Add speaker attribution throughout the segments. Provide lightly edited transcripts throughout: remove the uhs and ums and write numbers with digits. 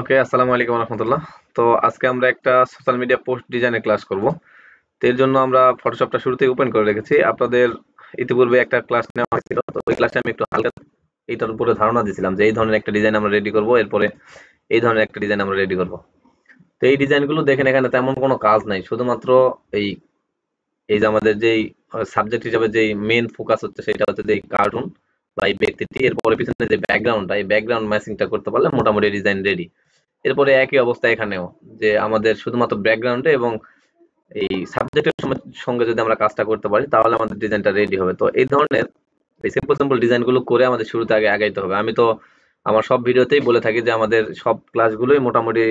Speaker 1: ওকে, আসসালামু আলাইকুম রহমতুল্লাহ। তো আজকে আমরা একটা সোশ্যাল মিডিয়া পোস্ট ডিজাইনের ক্লাস করব। তো এর জন্য আমরা ফটোশপটা শুরুতেই ওপেন করে রেখেছি। আপনাদের ইতিপূর্বে একটা ক্লাস নেওয়া হয়েছিল, তো ওই ক্লাসে আমি একটু হালকা এইটার উপরে ধারণা দিয়েছিলাম যে এই ধরনের একটা ডিজাইন আমরা রেডি করব, এরপরে এই ধরনের একটা ডিজাইন আমরা রেডি করব। তো এই ডিজাইনগুলো দেখেন, এখানে তেমন কোনো কাজ নাই, শুধুমাত্র এই এই যে আমাদের যেই সাবজেক্ট হিসেবে যেই মেন ফোকাস হচ্ছে সেটা হচ্ছে যে এই কার্টুন বা এই ব্যক্তিটি, এরপরে পিছনে যে ব্যাকগ্রাউন্ডটা, এই ব্যাকগ্রাউন্ড ম্যাচিংটা করতে পারলে মোটামুটি ডিজাইন রেডি। এরপরে একই অবস্থা এখানেও, যে আমাদের শুধুমাত্র ব্যাকগ্রাউন্ডে এবং এই সাবজেক্টের সঙ্গে যদি আমরা কাজটা করতে পারি তাহলে আমাদের ডিজাইনটা রেডি হবে। তো এই ধরনের এই সিম্পল সিম্পল ডিজাইনগুলো করে আমাদের শুরুতে আগে আগাইতে হবে। আমি তো আমার সব ভিডিওতেই বলে থাকি যে আমাদের সব ক্লাসগুলোই মোটামুটি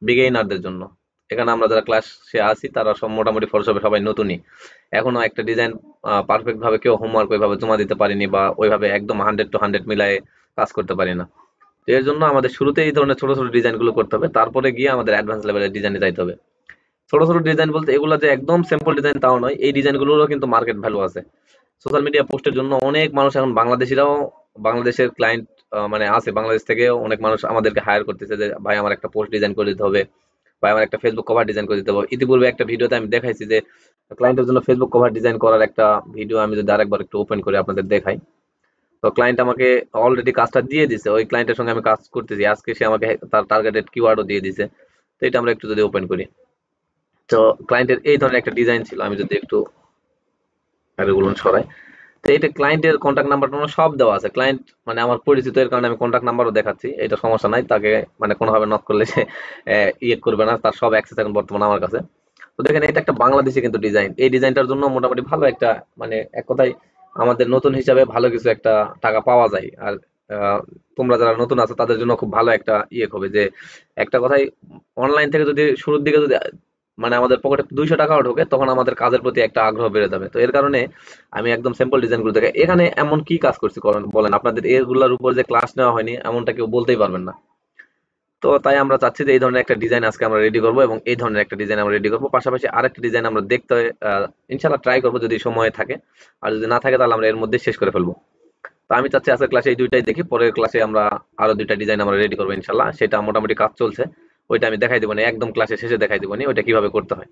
Speaker 1: বিগিনারদের জন্য। এখানে আমরা যারা ক্লাসে আছি তারা সব মোটামুটি ফটোশপে সবাই নতুনই, এখনো একটা ডিজাইন পারফেক্ট ভাবে কেউ হোমওয়ার্ক ওইভাবে জমা দিতে পারিনি বা ওইভাবে একদম 100 to 100 মিলায়ে কাজ করতে পারি না। তো এর জন্য আমাদের শুরুতে এই ধরনের ছোট ছোট ডিজাইন গুলো করতে হবে, তারপরে গিয়ে আমাদের অ্যাডভান্স লেভেলের ডিজাইনে যাইতে হবে। ছোট ছোট ডিজাইন বলতে এগুলো যে একদম সিম্পল ডিজাইন তাও নয়, এই ডিজাইন গুলোরও কিন্তু মার্কেট ভ্যালু আছে। সোশ্যাল মিডিয়া পোস্টের জন্য অনেক মানুষ এখন বাংলাদেশিরাও, বাংলাদেশের ক্লায়েন্ট মানে আছে, বাংলাদেশ থেকে অনেক মানুষ আমাদেরকে হায়ার করতেছে যে ভাই আমার একটা পোস্ট ডিজাইন করে দিতে হবে, ভাই আমার একটা ফেসবুক কভার ডিজাইন করে দিতে হবে। ইতিপূর্বে একটা ভিডিওতে আমি দেখাইছি যে ক্লায়েন্টের জন্য ফেসবুক কভার ডিজাইন করার একটা ভিডিও, আমি যদি আরেকবার একটু ওপেন করে আপনাদের দেখাই। তো ক্লায়েন্ট আমাকে অলরেডি কাজটা দিয়ে দিছে, ওই ক্লায়েন্টের সঙ্গে আমি কাজ করতেছি আজকে, সে আমাকে তার টার্গেটেড কিওয়ার্ডও দিয়ে দিছে। তো এটা আমরা একটু যদি ওপেন করি, তো ক্লায়েন্টের এই ধরনের একটা ডিজাইন ছিল, আমি যদি একটু এগুলো সরাই। তো এটা ক্লায়েন্টের কন্ট্যাক্ট নাম্বার সব দেওয়া আছে, ক্লায়েন্ট মানে আমার পরিচিত, এর কারণে আমি কন্ট্যাক্ট নাম্বারও দেখাচ্ছি, এটা সমস্যা নাই, তাকে মানে কোনোভাবে নক করলে সে ইয়ে করবে না, তার সব অ্যাক্সেস এখন বর্তমানে আমার কাছে। তো দেখেন এটা একটা বাংলাদেশি কিন্তু ডিজাইন, এই ডিজাইনটার জন্য মোটামুটি ভালো একটা, মানে এক কথায় আমাদের নতুন হিসাবে ভালো কিছু একটা টাকা পাওয়া যায়। আর আহ, তোমরা যারা নতুন আছো তাদের জন্য খুব ভালো একটা ইয়ে হবে যে একটা কথাই, অনলাইন থেকে যদি শুরুর দিকে যদি মানে আমাদের পকেটে 200 টাকাও ঢোকে, তখন আমাদের কাজের প্রতি একটা আগ্রহ বেড়ে যাবে। তো এর কারণে আমি একদম সিম্পল ডিজাইন গুলো দেখে, এখানে এমন কি কাজ করছি বলেন, আপনাদের এগুলোর উপর যে ক্লাস নেওয়া হয়নি এমনটা কেউ বলতেই পারবেন না। তো তাই আমরা চাচ্ছি যে এই ধরনের একটা ডিজাইন আজকে আমরা রেডি করব, এবং এই ধরনের একটা ডিজাইন আমরা রেডি করব, পাশাপাশি আরেকটা ডিজাইন আমরা দেখতে ইনশাল্লাহ ট্রাই করবো যদি সময় থাকে। আর যদি না থাকে তাহলে আমরা এর মধ্যে শেষ করে ফেলবো। তো আমি চাচ্ছি আজকের ক্লাসে এই দুইটাই দেখি, পরের ক্লাসে আমরা আরো দুইটা ডিজাইন আমরা রেডি করবো ইনশাল্লাহ, সেটা মোটামুটি কাজ চলছে। ওইটা আমি দেখাই দিব না, একদম ক্লাসে শেষে দেখাই দিব না ওইটা কিভাবে করতে হয়।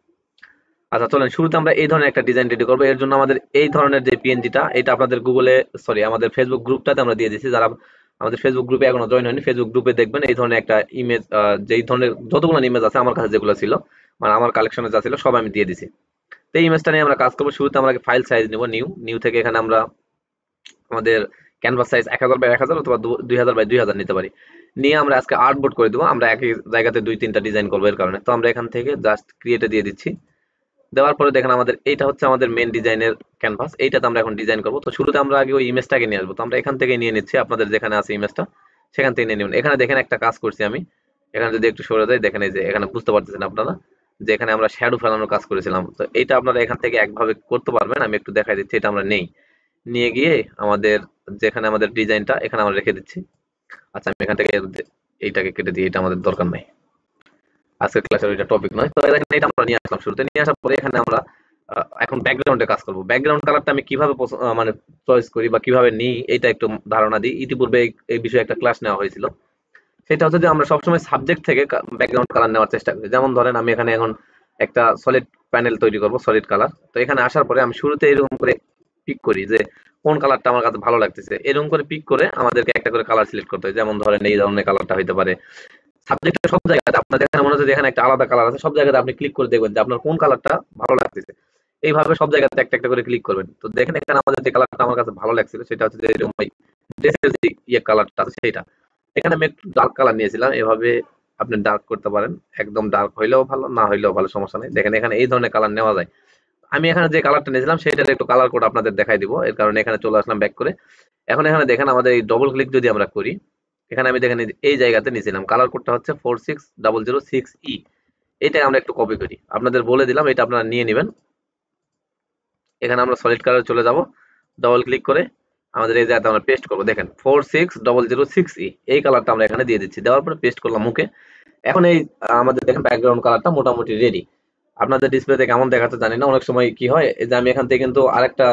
Speaker 1: আচ্ছা চলেন, শুরুতে আমরা এই ধরনের একটা ডিজাইন রেডি করবো। এর জন্য আমাদের এই ধরনের যে পিএনজিটা, এটা আপনাদের গুগলে, সরি আমাদের ফেসবুক গ্রুপটাতে আমরা দিয়ে দিচ্ছি। যারা আমাদের ফেসবুক গ্রুপে এখনো জয়েন হয়নি, ফেসবুক গ্রুপে দেখবেন এই ধরনের একটা ইমেজ, যেই ধরনের যতগুলো ইমেজ আছে আমার কাছে যেগুলো ছিল, মানে আমার কালেকশনে যা ছিল সব আমি দিয়ে দিছি। তো এই ইমেজটা নিয়ে আমরা কাজ করবো। শুরুতে আমরা ফাইল সাইজ নিব, নিউ নিউ থেকে এখানে আমরা আমাদের ক্যানভাস সাইজ 1000 বাই 1000 অথবা 2000 বাই 2000 নিতে পারি। নিয়ে আমরা আজকে আর্টবোর্ড করে দিব, আমরা একই জায়গাতে দুই তিনটা ডিজাইন করবো এর কারণে। তো আমরা এখান থেকে জাস্ট ক্রিয়েটে দিয়ে দিচ্ছি। দেওয়ার পরে দেখেন আমাদের এইটা হচ্ছে আমাদের মেন ডিজাইনের ক্যানভাস, এইটাতে আমরা এখন ডিজাইন করবো। তো শুরুতে আমরা আগে ওই ইমেজটাকে নিয়ে আসবো, তো আমরা এখান থেকে নিয়ে নিচ্ছি, আপনাদের যেখানে আছে ইমেজটা সেখান থেকে নিয়ে নেবেন। এখানে দেখেন একটা কাজ করছি আমি, এখানে যদি একটু সরে যায় দেখেন, এই যে এখানে বুঝতে পারতেছেন আপনারা যে এখানে আমরা শ্যাডো ফেলানোর কাজ করেছিলাম। তো এইটা আপনারা এখান থেকে একভাবে করতে পারবেন, আমি একটু দেখাই দিচ্ছি। এটা আমরা নেই, নিয়ে গিয়ে আমাদের যেখানে আমাদের ডিজাইনটা এখানে আমরা রেখে দিচ্ছি। আচ্ছা আমি এখান থেকে এইটাকে কেটে দিই, এটা আমাদের দরকার নাই, আজকের ক্লাসের ওইটা টপিক নয়। তো দেখেন এটা আমরা নিয়ে আসলাম, শুরুতে নিয়ে আসার পরে এখানে আমরা এখন ব্যাকগ্রাউন্ডে কাজ করব। ব্যাকগ্রাউন্ড কালারটা আমি কিভাবে মানে চয়েস করি বা কিভাবে নিই এটা একটু ধারণা দিই। ইতিপূর্বে এই বিষয়ে একটা ক্লাস নেওয়া হয়েছিল, সেটা হচ্ছে যে আমরা সবসময় সাবজেক্ট থেকে ব্যাকগ্রাউন্ড কালার নেওয়ার চেষ্টা করি। যেমন ধরেন আমি এখানে এখন একটা সলিড প্যানেল তৈরি করব, সলিড কালার। তো এখানে আসার পরে আমি শুরুতে এরকম করে পিক করি যে কোন কালারটা আমার কাছে ভালো লাগতেছে, এরকম করে পিক করে আমাদেরকে একটা করে কালার সিলেক্ট করতে হয়। যেমন ধরেন এই ধরনের কালারটা হইতে পারে। সাবজেক্টের সব জায়গাতে আপনার যেখানে মনে হচ্ছে যে এখানে একটা আলাদা কালার আছে, সব জায়গাতে আপনি ক্লিক করে দেখবেন যে আপনার কোন কালারটা ভালো লাগতেছে। এইভাবে সব জায়গাতে একটা একটা করে ক্লিক করবেন। তো দেখেন এখানে আমাদের যে কালারটা আমার কাছে ভালো লাগছিল সেটা হচ্ছে যে এরকম ড্রেসের যে ইয়ে কালারটা আছে সেইটা। এখানে আমি একটু ডার্ক কালার নিয়েছিলাম, এভাবে আপনি ডার্ক করতে পারেন, একদম ডার্ক হইলেও ভালো, না হইলেও ভালো, সমস্যা নেই। দেখেন এখানে এই ধরনের কালার নেওয়া যায়। আমি এখানে যে কালারটা নিয়েছিলাম সেটার একটু কালার কোড আপনাদের দেখাই দিব, এর কারণে এখানে চলে আসলাম ব্যাক করে। এখন এখানে দেখেন আমাদের এই ডবল ক্লিক যদি আমরা করি, এখানে আমি দেখেন এই জায়গাতে নিয়েছিলাম, কালার কোডটা হচ্ছে 46006E। এটা আমরা একটু কপি করি, আপনাদের বলে দিলাম, এটা আপনারা নিয়ে নেবেন। এখানে আমরা সলিড কালার চলে যাব, ডবল ক্লিক করে আমাদের এই জায়গাতে আমরা পেস্ট করবো। দেখেন 46006E এই কালারটা আমরা এখানে দিয়ে দিচ্ছি, দেওয়ার পরে পেস্ট করলাম মুখে। এখন এই আমাদের দেখেন ব্যাকগ্রাউন্ড কালারটা মোটামুটি রেডি। আপনাদের ডিসপ্লেতে কেমন দেখাচ্ছে জানি না, অনেক সময় কি হয় এই যে আমি এখান থেকে কিন্তু আরেকটা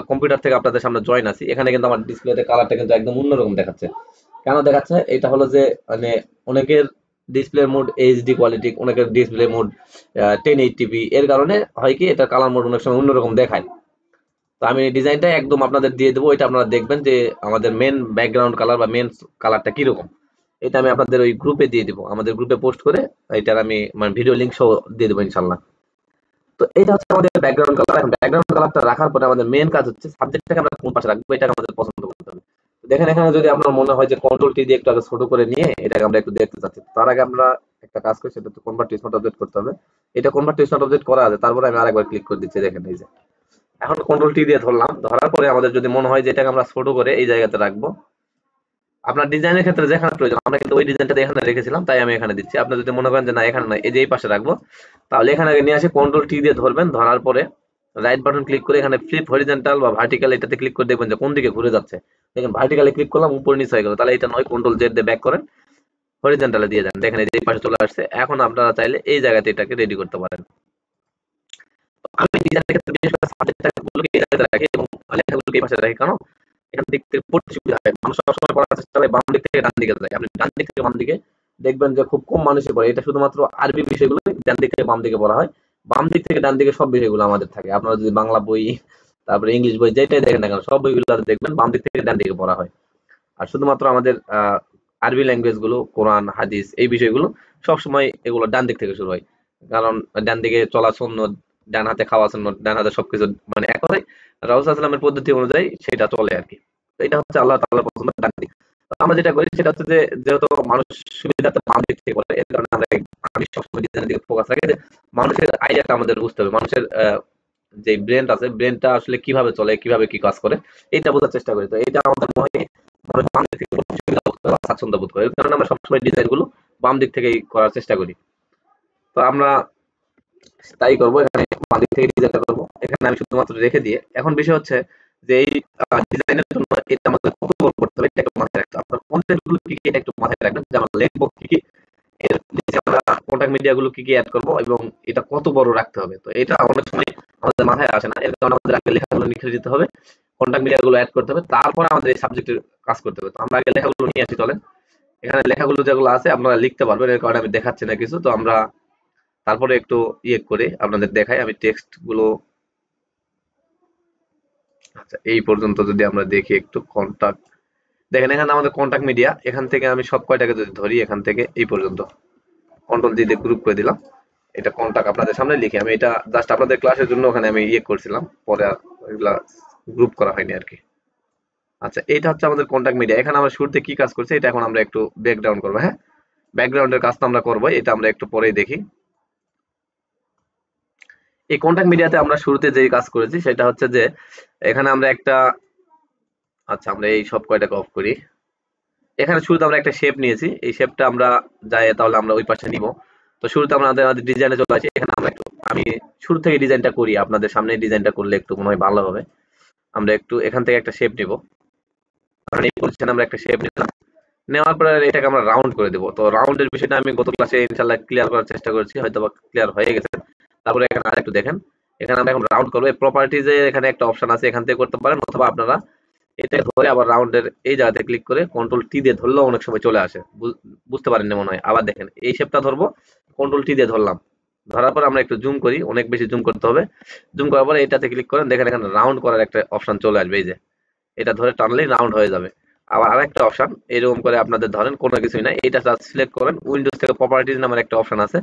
Speaker 1: কম্পিউটার থেকে আপনাদের সামনে জয়েন আছি, এখানে কিন্তু আমার ডিসপ্লেতে কালারটা কিন্তু একদম অন্যরকম দেখাচ্ছে। কেন দেখাচ্ছে? এটা হলো যে মানে অনেকের ডিসপ্লে মোড এইচডি কোয়ালিটি, অনেকের ডিসপ্লে মোড 1080p, এর কারণে হয় কি এটা কালার মোড অনেক সময় অন্যরকম দেখায়। তো আমি ডিজাইনটা একদম আপনাদের দিয়ে দেবো, এটা আপনারা দেখবেন যে আমাদের মেন ব্যাকগ্রাউন্ড কালার বা মেন কালারটা কিরকম। এটা আমি আপনাদের ওই গ্রুপে দিয়ে দিব, আমাদের গ্রুপে পোস্ট করে এটার আমি মানে ভিডিও লিঙ্ক সহ দিয়ে দেবো ইনশাল্লাহ। তো এটা হচ্ছে আমাদের ব্যাকগ্রাউন্ড কালার। এখন ব্যাকগ্রাউন্ড কালারটা রাখার পরে আমাদের মেন কাজ হচ্ছে সাবজেক্টটাকে আমরা কোন পাশে রাখবো, এটাকে আমাদের পছন্দ করতে হবে। তো দেখেন এখানে যদি আপনার মনে হয় যে কন্ট্রোল টি দিয়ে একটু আগে ছোট করে নিয়ে এটাকে আমরা একটু দেখতে চাচ্ছি, তার আগে আমরা একটা কাজ করি, সেটা হচ্ছে কনভার্ট টু স্মার্ট অবজেক্ট করতে হবে। এটা কনভার্ট টু স্মার্ট অবজেক্ট করা আছে, তারপরে আমি আরেকবার ক্লিক করে দিচ্ছি, দেখেন এই যে এখন কন্ট্রোল টি দিয়ে ধরলাম, ধরার পরে আমাদের যদি মনে হয় যে এটাকে আমরা ছোট করে এই জায়গাতে রাখবো, আপনার ডিজাইনের ক্ষেত্রে যেখানে প্রয়োজন, আমরা কিন্তু ওই ডিজাইনটা এখানে রেখেছিলাম তাই আমি এখানে দিচ্ছি। আপনি যদি মনে করেন যে না এখানে না, এই যে এই পাশে রাখবো, তাহলে এখানে আগে নিয়ে আসি কন্ট্রোল টি দিয়ে ধরবেন, ধরার পরে রাইট বাটন ক্লিক করে এখানে ফ্লিপ হরিজন্টাল বা ভার্টিক্যাল এটাতে ক্লিক করে দেখবেন যে কোন দিকে ঘুরে যাচ্ছে। দেখেন ভার্টিক্যালে ক্লিক করলাম, উপর নিচে হয়ে গেল, তাহলে এটা নয়, কন্ট্রোল জেড দিয়ে ব্যাক করেন, হরিজন্টালে দিয়ে যান, দেখেন এই যে এই পাশে চলে আসছে। এখন আপনারা চাইলে এই জায়গাতে এটাকে রেডি করতে পারেন। আমি ডিজাইনের ক্ষেত্রে বিশেষ করে সাবজেক্টগুলোকে এই জায়গাতে রাখি এবং লেখাগুলোকে এই পাশে রাখি, কারণ এখান দিক থেকে পড়তে সুবিধা হয়। মানুষ সবসময় পড়ার চেষ্টা করে বাম দিক থেকে ডান দিকে যায়, আপনি ডান দিক থেকে বাম দিকে দেখবেন যে খুব কম মানুষই পড়ে। এটা শুধুমাত্র আরবি বিষয়গুলো ডান দিক থেকে বাম দিকে পড়া হয়, বাম দিক থেকে ডান দিকে সব বিষয়গুলো আমাদের থাকে। আপনারা যদি বাংলা বই, তারপরে ইংলিশ বই যেটাই দেখেন না কেন, সব বইগুলো দেখবেন বাম দিক থেকে ডান দিকে পড়া হয়। আর শুধুমাত্র আমাদের আরবি ল্যাঙ্গুয়েজ গুলো, কোরআন হাদিস এই বিষয়গুলো সবসময় এগুলো ডান দিক থেকে শুরু হয়, কারণ ডান দিকে চলা সুন্নত, ডান হাতে খাওয়া সুন্নত, ডান হাতে সবকিছু, মানে এক কথায় রাসূল সাল্লাল্লাহু আলাইহি ওয়াসাল্লামের পদ্ধতি অনুযায়ী সেটা চলে আর কি। তো এটা হচ্ছে আল্লাহ তাআলার পছন্দ ডান দিক। তো আমরা যেটা করি সেটা হচ্ছে যে যেহেতু মানুষ সুবিধাতে বাম দিক থেকে করে, এর কারণে আমরা আমি সবসময় ডিজাইনের দিকে ফোকাস রাখি যে মানুষের আইডিয়াটা আমাদের বুঝতে হবে, মানুষের যে ব্রেন আছে, ব্রেনটা আসলে কিভাবে চলে, কিভাবে কি কাজ করে, এটা বোঝার চেষ্টা করি। তো এটা আমাদের মনে হয় মানুষ বাম দিক থেকে করতে সুবিধা বোধ করে বা স্বাচ্ছন্দ্য বোধ করে, এর কারণে আমরা সবসময় ডিজাইন গুলো বাম দিক থেকেই করার চেষ্টা করি। তো আমরা তাই করবো, এখানে বাম দিক থেকে ডিজাইনটা করবো, এখানে আমি শুধুমাত্র রেখে দিয়ে, এখন বিষয় হচ্ছে যে এই ডিজাইনের জন্য এটা আমাদের কত বড় করতে হবে এটা একটু মাথায় রাখতে হবে। আপনার কন্টেন্ট গুলো কি কি এটা একটু মাথায় রাখবেন, যে আমরা লিখবো কি কি, এর নিচে আমরা কন্টাক্ট মিডিয়া গুলো কি কি অ্যাড করবো এবং এটা কত বড় রাখতে হবে। তো এটা অনেক সময় আমাদের মাথায় আসে না, এর কারণে আমাদের আগে লেখাগুলো লিখে দিতে হবে, কন্টাক্ট মিডিয়া গুলো অ্যাড করতে হবে, তারপরে আমাদের এই সাবজেক্টের কাজ করতে হবে। তো আমরা আগে লেখাগুলো নিয়ে আসি, চলেন এখানে লেখাগুলো যেগুলো আছে আপনারা লিখতে পারবেন, এর কারণে আমি দেখাচ্ছি না কিছু। তো আমরা তারপরে একটু ইয়ে করে আপনাদের দেখাই, আমি টেক্সট গুলো, আচ্ছা এই পর্যন্ত যদি আমরা দেখি একটু কন্টাক্ট, দেখেন এখানে আমাদের কন্টাক্ট মিডিয়া, এখান থেকে আমি সব কয়টাকে যদি ধরি এখান থেকে এই পর্যন্ত কন্ট্রোল দিয়ে গ্রুপ করে দিলাম। এটা কন্টাক্ট আপনাদের সামনে লিখে, আমি এটা জাস্ট আপনাদের ক্লাসের জন্য ওখানে আমি ইয়ে করছিলাম, পরে আর এগুলা গ্রুপ করা হয়নি আর কি। আচ্ছা এইটা হচ্ছে আমাদের কন্টাক্ট মিডিয়া। এখানে আমরা শুরুতে কি কাজ করছি এটা এখন আমরা একটু ব্যাকগ্রাউন্ড করবো, হ্যাঁ ব্যাকগ্রাউন্ডের কাজটা আমরা করবো, এটা আমরা একটু পরেই দেখি। এই কন্টাক্ট মিডিয়াতে আমরা শুরুতে যে কাজ করেছি সেটা হচ্ছে যে এখানে আমরা একটা, আচ্ছা আমরা এই সব কয়টাকে অফ করি। এখানে শুরুতে আমরা একটা শেপ নিয়েছি, এই শেপটা আমরা যাই তাহলে আমরা ওই পাশে নিব। তো শুরুতে আমাদের ডিজাইনে চলে আসি, এখানে আমরা একটু, আমি শুরু থেকে ডিজাইনটা করি, আপনাদের সামনে ডিজাইনটা করলে একটু মনে হয় ভালো হবে। আমরা একটু এখান থেকে একটা শেপ নিব, কারণ এই পজিশনে আমরা একটা শেপ নিলাম, নেওয়ার পরে এটাকে আমরা রাউন্ড করে দেব। তো রাউন্ডের বিষয়টা আমি গত ক্লাসে ইনশাআল্লাহ ক্লিয়ার করার চেষ্টা করেছি, হয়তো বা ক্লিয়ার হয়ে গেছে। তারপরে এখানে আরেকটু দেখেন, এখানে আমরা এখন রাউন্ড করবো, প্রপার্টিজে এখানে একটা অপশন আছে, এখান থেকে করতে পারেন, অথবা আপনারা এটা ধরে আবার রাউন্ডের এই জায়গাতে ক্লিক করে কন্ট্রোল টি দিয়ে ধরলেও অনেক সময় চলে আসে, বুঝতে পারেন না মনে হয়। আবার দেখেন এই শেপটা ধরবো, কন্ট্রোল টি দিয়ে ধরলাম, ধরার পর আমরা একটু জুম করি, অনেক বেশি জুম করতে হবে। জুম করার পরে এটাতে ক্লিক করেন, দেখেন এখানে রাউন্ড করার একটা অপশন চলে আসবে, এই যে এটা ধরে টানলেই রাউন্ড হয়ে যাবে। আবার আরেকটা অপশন এরকম করে আপনাদের ধরেন কোনো কিছুই না, এইটা জাস্ট সিলেক্ট করেন, উইন্ডোজ থেকে প্রপার্টিজ নামের একটা অপশন আছে,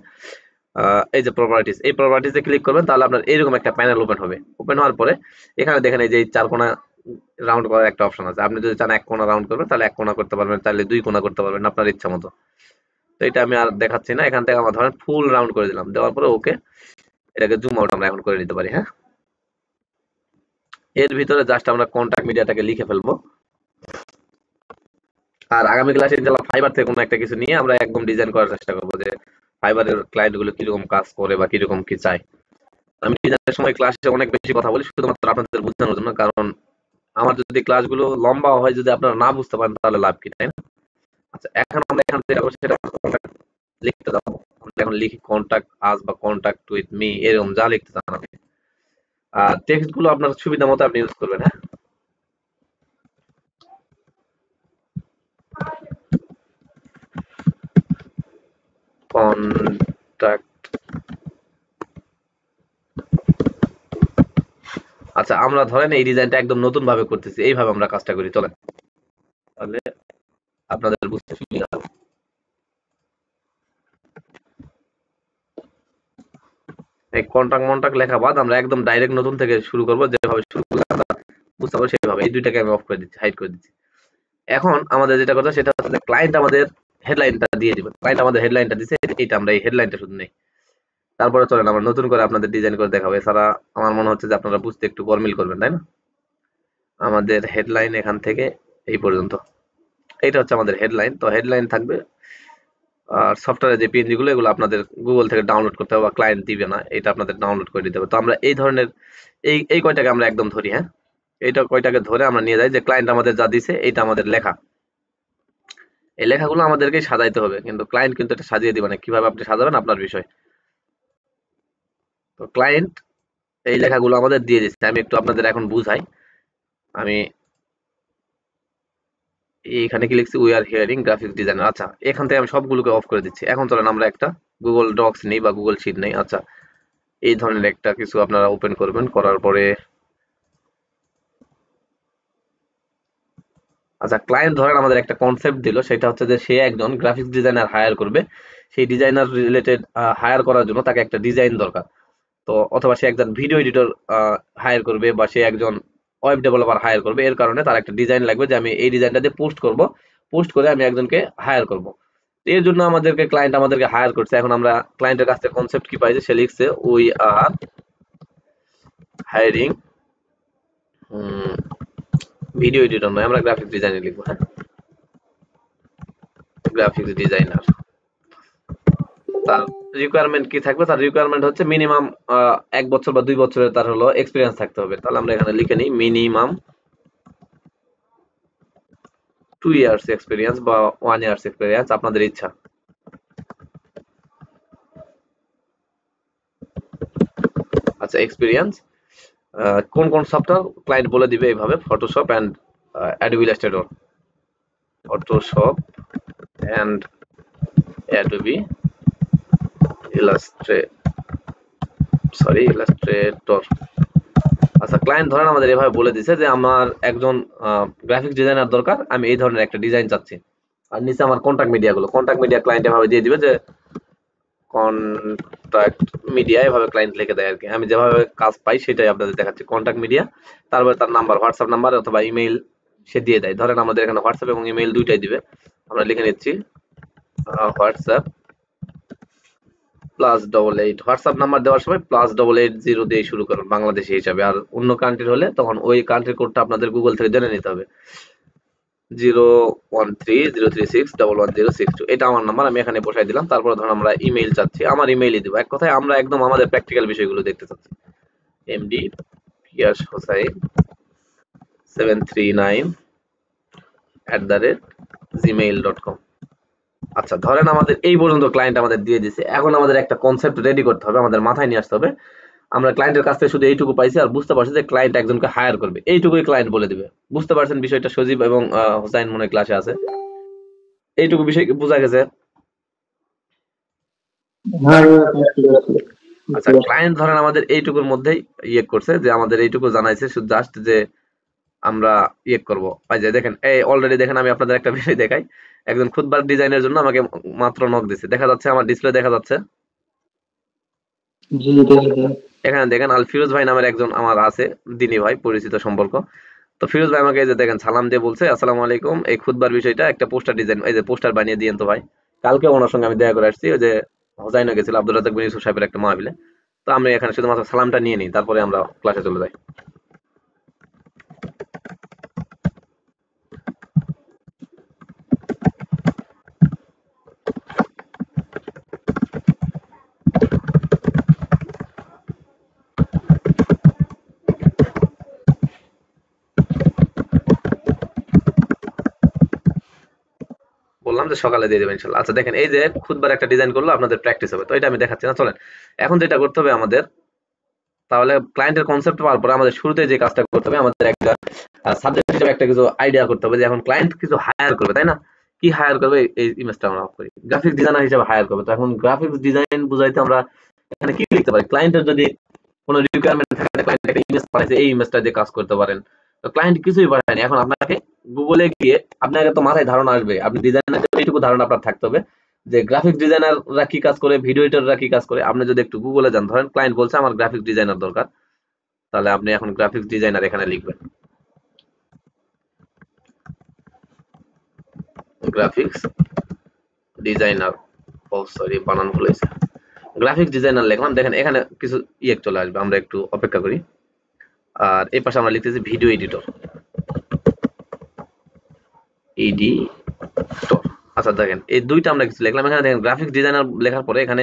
Speaker 1: এই যে প্রপার্টিজ, এই প্রপার্টিজে ক্লিক করবেন, তাহলে আপনার এরকম একটা প্যানেল ওপেন হবে। ওপেন হওয়ার পরে এখানে দেখেন এই যে চার কোণা রাউন্ড করার একটা অপশন আছে, আপনি যদি চান এক কোণা রাউন্ড করবেন তাহলে এক কোণা করতে পারবেন, তাহলে দুই কোণা করতে পারবেন আপনার ইচ্ছা মতো। তো এটা আমি আর দেখাচ্ছি না, এখান থেকে আমরা ধরেন ফুল রাউন্ড করে দিলাম, দেওয়ার পরে ওকে, এটাকে জুম আউট আমরা এখন করে নিতে পারি, হ্যাঁ। এর ভিতরে জাস্ট আমরা কন্টাক্ট মিডিয়াটাকে লিখে ফেলবো, আর আগামী ক্লাসে ইনশাআল্লাহ ফাইবার থেকে কোনো একটা কিছু নিয়ে আমরা একদম ডিজাইন করার চেষ্টা করবো, যে ফাইবারের ক্লায়েন্ট গুলো কিরকম কাজ করে বা কিরকম কি চায়। আমি ডিজাইনের সময় ক্লাসে অনেক বেশি কথা বলি শুধুমাত্র আপনাদের বোঝানোর জন্য, কারণ আমার যদি ক্লাসগুলো লম্বা হয়, যদি আপনারা না বুঝতে পারেন তাহলে লাভ কি, তাই না? আচ্ছা এখন আমরা এখান থেকে সেটা লিখতে যাবো, আমরা এখন লিখি কন্টাক্ট আস বা কন্টাক্ট উইথ মি, এরকম যা লিখতে চান আপনি। আর টেক্সট গুলো আপনার সুবিধা মতো আপনি ইউজ করবেন, হ্যাঁ। কন্ট্রাক্ট। আচ্ছা, আমরা ধরেন এই ডিজাইনটা একদম নতুন ভাবে করতেছি, এইভাবে আমরা কাজটা করি, চলেন তাহলে আপনাদের বুঝতে সুবিধা হবে। এই কন্ট্রাক্ট লেখা বাদ আমরা একদম ডাইরেক্ট নতুন থেকে শুরু করব, যেভাবে শুরু করলে আমরা বুঝতে পারবো সেভাবে। এই দুইটাকে আমি অফ করে দিচ্ছি, হাইড করে দিচ্ছি। এখন আমাদের যেটা কথা সেটা হচ্ছে ক্লায়েন্ট আমাদের হেডলাইনটা দিয়ে দিবে। ক্লায়েন্ট আমাদের হেডলাইনটা দিছে, এইটা আমরা এই হেডলাইনটা শুধু নেই। তারপরে চলেন আমরা নতুন করে আপনাদের ডিজাইন করে দেখাবো। এছাড়া আমার মনে হচ্ছে যে আপনারা বুঝতে একটু গরমিল করবেন, তাই না? আমাদের হেডলাইন এখান থেকে এই পর্যন্ত, এইটা হচ্ছে আমাদের হেডলাইন। তো হেডলাইন থাকবে, আর সফটওয়্যারে যে পিএনজি গুলো এগুলো আপনাদের গুগল থেকে ডাউনলোড করতে হবে, বা ক্লায়েন্ট দিবে না, এটা আপনাদের ডাউনলোড করে দিতে হবে। তো আমরা এই ধরনের এই কয়টাকে আমরা একদম ধরি, হ্যাঁ, এইটা কয়টাকে ধরে আমরা নিয়ে যাই যে ক্লায়েন্ট আমাদের যা দিছে এইটা আমাদের লেখা। এই লেখাগুলো আমাদেরকে সাজাইতে হবে, কিন্তু ক্লায়েন্ট কিন্তু এটা সাজিয়ে দিবে না। কিভাবে আপনি সাজাবেন আপনার বিষয়। তো ক্লায়েন্ট এই লেখাগুলো আমাদের দিয়ে দিচ্ছে। আমি একটু আপনাদের এখন বুঝাই। আমি এইখানে কি লিখছি, we are hearing graphics designer. আচ্ছা, এখান থেকে আমি সবগুলোকে অফ করে দিচ্ছি। এখন চলেন আমরা একটা গুগল ডক্স নেই বা গুগল শিট নেই। আচ্ছা, এই ধরনের একটা কিছু আপনারা ওপেন করবেন, করার পরে আচ্ছা, ক্লায়েন্ট ধরেন আমাদের একটা কনসেপ্ট দিল, সেটা হচ্ছে যে সে একজন গ্রাফিক্স ডিজাইনার হায়ার করবে। সেই ডিজাইনার রিলেটেড হায়ার করার জন্য তাকে একটা ডিজাইন দরকার। তো অথবা সে একজন ভিডিও এডিটর হায়ার করবে, বা সে একজন ওয়েব ডেভেলপার হায়ার করবে। এর কারণে তার একটা ডিজাইন লাগবে যে আমি এই ডিজাইনটা দিয়ে পোস্ট করব, পোস্ট করে আমি একজনকে হায়ার করব। এর জন্য আমাদেরকে ক্লায়েন্ট আমাদেরকে হায়ার করছে। এখন আমরা ক্লায়েন্টের কাছ থেকে কনসেপ্ট কি পাইছি, সে লিখছে we are hiring video editor নয়, আমরা গ্রাফিক্স ডিজাইনার লিখবো। হ্যাঁ, গ্রাফিক্স ডিজাইনার। তার রিকোয়ারমেন্ট কি থাকবে? তার রিকোয়ারমেন্ট হচ্ছে মিনিমাম 1 বছর বা 2 বছরের তার হলো এক্সপিরিয়েন্স থাকতে হবে। তাহলে আমরা এখানে লিখে নিই মিনিমাম 2 ইয়ার্স এক্সপিরিয়েন্স বা 1 ইয়ার্স এক্সপিরিয়েন্স, আপনাদের ইচ্ছা। আচ্ছা, এক্সপিরিয়েন্স কোন কোন সফটওয়্যার ক্লায়েন্ট বলে দিবে এইভাবে, Photoshop and Adobe Illustrator. Photoshop and Adobe Illustrator. আচ্ছা, ক্লায়েন্ট ধরেন আমাদের এভাবে বলে দিছে যে আমার একজন গ্রাফিক্স ডিজাইনার দরকার, আমি এই ধরনের একটা ডিজাইন চাচ্ছি। আর নিচে আমার কন্টাক্ট মিডিয়া ক্লায়েন্ট এভাবে দিয়ে দিবে যে কন্টাক্ট মিডিয়া, এভাবে ক্লায়েন্ট লিখে দেয় আর কি। আমি যেভাবে কাজ পাই সেটাই আপনাদের দেখাচ্ছি। কন্টাক্ট মিডিয়া, তারপরে তার নাম্বার, হোয়াটসঅ্যাপ নাম্বার অথবা ইমেইল সে দিয়ে দেয়। ধরেন আমাদের এখানে হোয়াটসঅ্যাপ এবং ইমেইল দুইটাই দিবে। আমরা লিখে নিচ্ছি হোয়াটসঅ্যাপ +88। হোয়াটসঅ্যাপ নাম্বার দেওয়ার সময় +880 দিয়ে শুরু করুন বাংলাদেশি হিসাবে। আর অন্য কান্ট্রির হলে তখন ওই কান্ট্রির কোডটা আপনাদের গুগল থেকে জেনে নিতে হবে। 01303611062, এটা আমার নাম্বার, আমি এখানে বসাই দিলাম। তারপরে ধরুন আমরা ইমেইল চাচ্ছি, আমার ইমেইলই দিব। এক কথায় আমরা একদম আমাদের প্র্যাকটিক্যাল বিষয়গুলো দেখতে চাচ্ছি। এমডি পিয়াস হোসাইন 739@gmail.com। আচ্ছা, ধরেন আমাদের এই পর্যন্ত ক্লায়েন্ট আমাদের দিয়ে দিছে। এখন আমাদের একটা কনসেপ্ট রেডি করতে হবে, আমাদের মাথায় নিয়ে আসতে হবে। আমরা ক্লায়েন্টের কাছ থেকে শুধু এইটুকু পাইছি আর বুঝতে পারছি যে ক্লায়েন্ট একজনকে হায়ার করবে, এইটুকুই ক্লায়েন্ট বলে দিবে। বুঝতে পারছেন বিষয়টা? সজীব এবং হোসাইন মনে হয় ক্লাসে আছে, এইটুকু বিষয় বোঝা গেছে। আচ্ছা, ক্লায়েন্ট ধরেন আমাদের এইটুকুর মধ্যেই করছে, যে আমাদের এইটুকু জানাইছে শুধু জাস্ট যে আমরা করব। এই যে দেখেন, এই অলরেডি দেখেন, আমি আপনাদের একটা বিষয় দেখাই। একজন খুদবার ডিজাইনের জন্য আমাকে মাত্র নক দিছে, দেখা যাচ্ছে আমার ডিসপ্লে দেখা যাচ্ছে। এখানে দেখেন আল ফিরোজ ভাই নামের একজন আমার আছে, দিনী ভাই, পরিচিত সম্পর্ক। তো ফিরোজ ভাই আমাকে এই যে দেখেন সালাম দিয়ে বলছে, আসসালামু আলাইকুম, এই খুদবার বিষয়টা একটা পোস্টার ডিজাইন, এই যে পোস্টার বানিয়ে দিয়েন তো ভাই। কালকে ওনার সঙ্গে আমি দেখা করে আসছি, ওই যে হোসাইনও গেছিল, আব্দুল রাজাক বিন ইউসুফ সাহেবের একটা মাহফিলে। তো আমি এখানে শুধুমাত্র সালামটা নিয়ে নিই, তারপরে আমরা ক্লাসে চলে যাই। বললাম যে সকালে দিয়ে দেবেন ইনশাল্লাহ। আচ্ছা দেখেন, এই যে খুদবার একটা ডিজাইন করলো, আপনাদের প্র্যাকটিস হবে। তো এটা আমি দেখাচ্ছি না, চলেন এখন যেটা করতে হবে আমাদের, তাহলে ক্লায়েন্টের কনসেপ্ট পাওয়ার পরে আমাদের শুরুতে যে কাজটা করতে হবে, আমাদের একটা সাবজেক্ট হিসেবে একটা কিছু আইডিয়া করতে হবে যে এখন ক্লায়েন্ট কিছু হায়ার করবে, তাই না? কি হায়ার করবে, এই ইমেজটা আমরা অফ করি, গ্রাফিক্স ডিজাইনার হিসেবে হায়ার করবে। তো এখন গ্রাফিক্স ডিজাইন বুঝাইতে আমরা এখানে কি লিখতে পারি, ক্লায়েন্টের যদি কোনো রিকোয়ারমেন্ট থাকে, ক্লায়েন্ট একটা ইমেজ পাঠাইছে, এই ইমেজটা দিয়ে কাজ করতে পারেন। তো ক্লায়েন্ট কিছুই পাঠায়নি, এখন আপনাকে গুগলে গিয়ে আপনাকে তো মাথায় ধারণা আসবে, আপনি ডিজাইনার এইটুকু ধারণা আপনার থাকতে হবে যে গ্রাফিক্স ডিজাইনাররা কি কাজ করে, ভিডিও এডিটররা কি কাজ করে। আপনি যদি একটু গুগলে যান, ধরেন ক্লায়েন্ট বলছে আমার গ্রাফিক্স ডিজাইনার দরকার, তাহলে আপনি এখন গ্রাফিক্স ডিজাইনার এখানে লিখবেন, গ্রাফিক্স ডিজাইনার, ও সরি বানান ভুল হয়েছে, গ্রাফিক্স ডিজাইনার লিখলাম। দেখেন এখানে কিছু চলে আসবে, আমরা একটু অপেক্ষা করি। আর এই পাশে আমরা লিখতেছি ভিডিও এডিটর, এডিটর। আচ্ছা দেখেন এই দুইটা আমরা কিছু লিখলাম। এখানে দেখেন গ্রাফিক্স ডিজাইনার লেখার পরে এখানে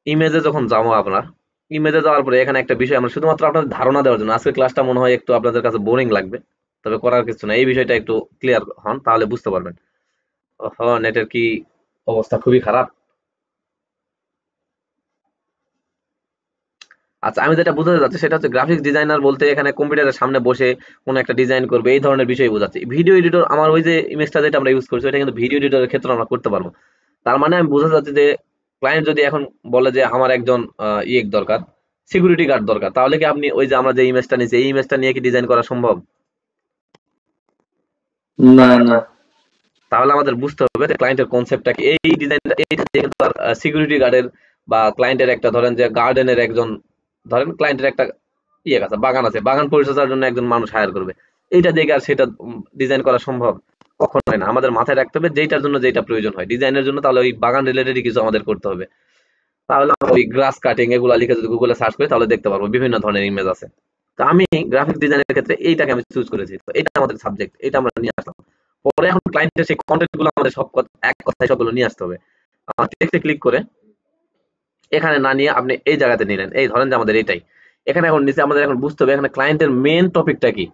Speaker 1: ইমেজে যখন যাবো, আপনার ইমেজে যাওয়ার পরে এখানে একটা বিষয় আমরা শুধুমাত্র আপনাদের ধারণা দেওয়ার জন্য, আজকের ক্লাসটা মনে হয় একটু আপনাদের কাছে বোরিং লাগবে, তবে করার কিছু না, এই বিষয়টা একটু ক্লিয়ার হন তাহলে বুঝতে পারবেন। নেটের কি অবস্থা, খুবই খারাপ। আচ্ছা আমি যেটা বোঝাতে চাচ্ছি সেটা হচ্ছে গ্রাফিক্স ডিজাইনার বলতে এখানে কম্পিউটারের সামনে বসে কোনো একটা ডিজাইন করবে, এই ধরনের বিষয় বোঝাচ্ছি। ভিডিও এডিটর, আমার ওই যে ইমেজটা যেটা আমরা ইউজ করছি এটা কিন্তু ভিডিও এডিটরের ক্ষেত্রে আমরা করতে পারবো। তার মানে আমি বোঝাতে চাচ্ছি যে ক্লায়েন্ট যদি এখন বলে যে আমার একজন দরকার, সিকিউরিটি গার্ড দরকার, তাহলে কি আপনি ওই যে আমরা যে ইমেজটা নিয়েছি এই ইমেজটা নিয়ে কি ডিজাইন করা সম্ভব?
Speaker 2: না না।
Speaker 1: তাহলে আমাদের বুঝতে হবে যে ক্লায়েন্টের কনসেপ্টটা কি, এই ডিজাইনটা এইটা দিয়ে কিন্তু আর সিকিউরিটি গার্ডের বা ক্লায়েন্টের একটা ধরেন যে গার্ডেনের একজন, ধরেন ক্লায়েন্টের একটা আছে, বাগান আছে, বাগান পরিচর্যার জন্য একজন মানুষ হায়ার করবে, এইটা দেখে আর সেটা ডিজাইন করা সম্ভব? কখনোই না। আমাদের মাথায় রাখতে হবে যেটার জন্য যেটা প্রয়োজন হয় ডিজাইনের জন্য, তাহলে ওই বাগান রিলেটেডই কিছু আমাদের করতে হবে। তাহলে আমরা ওই গ্রাস কাটিং এগুলো লিখে যদি গুগলে সার্চ করি তাহলে দেখতে পারবো বিভিন্ন ধরনের ইমেজ আছে। তো আমি গ্রাফিক্স ডিজাইনের ক্ষেত্রে এইটাকে আমি চুজ করেছি, তো এটা আমাদের সাবজেক্ট, এটা আমরা নিয়ে আসলাম। পরে এখন ক্লায়েন্টের সেই কন্টেন্ট গুলো আমাদের সব এক কথায় সবগুলো নিয়ে আসতে হবে। টেক্সটে ক্লিক করে এখানে না নিয়ে আপনি এই জায়গাতে নিলেন, এই ধরেন যে আমাদের এটাই, এখানে এখন নিচে আমাদের এখন বুঝতে হবে এখানে ক্লায়েন্টের মেন টপিকটা কি।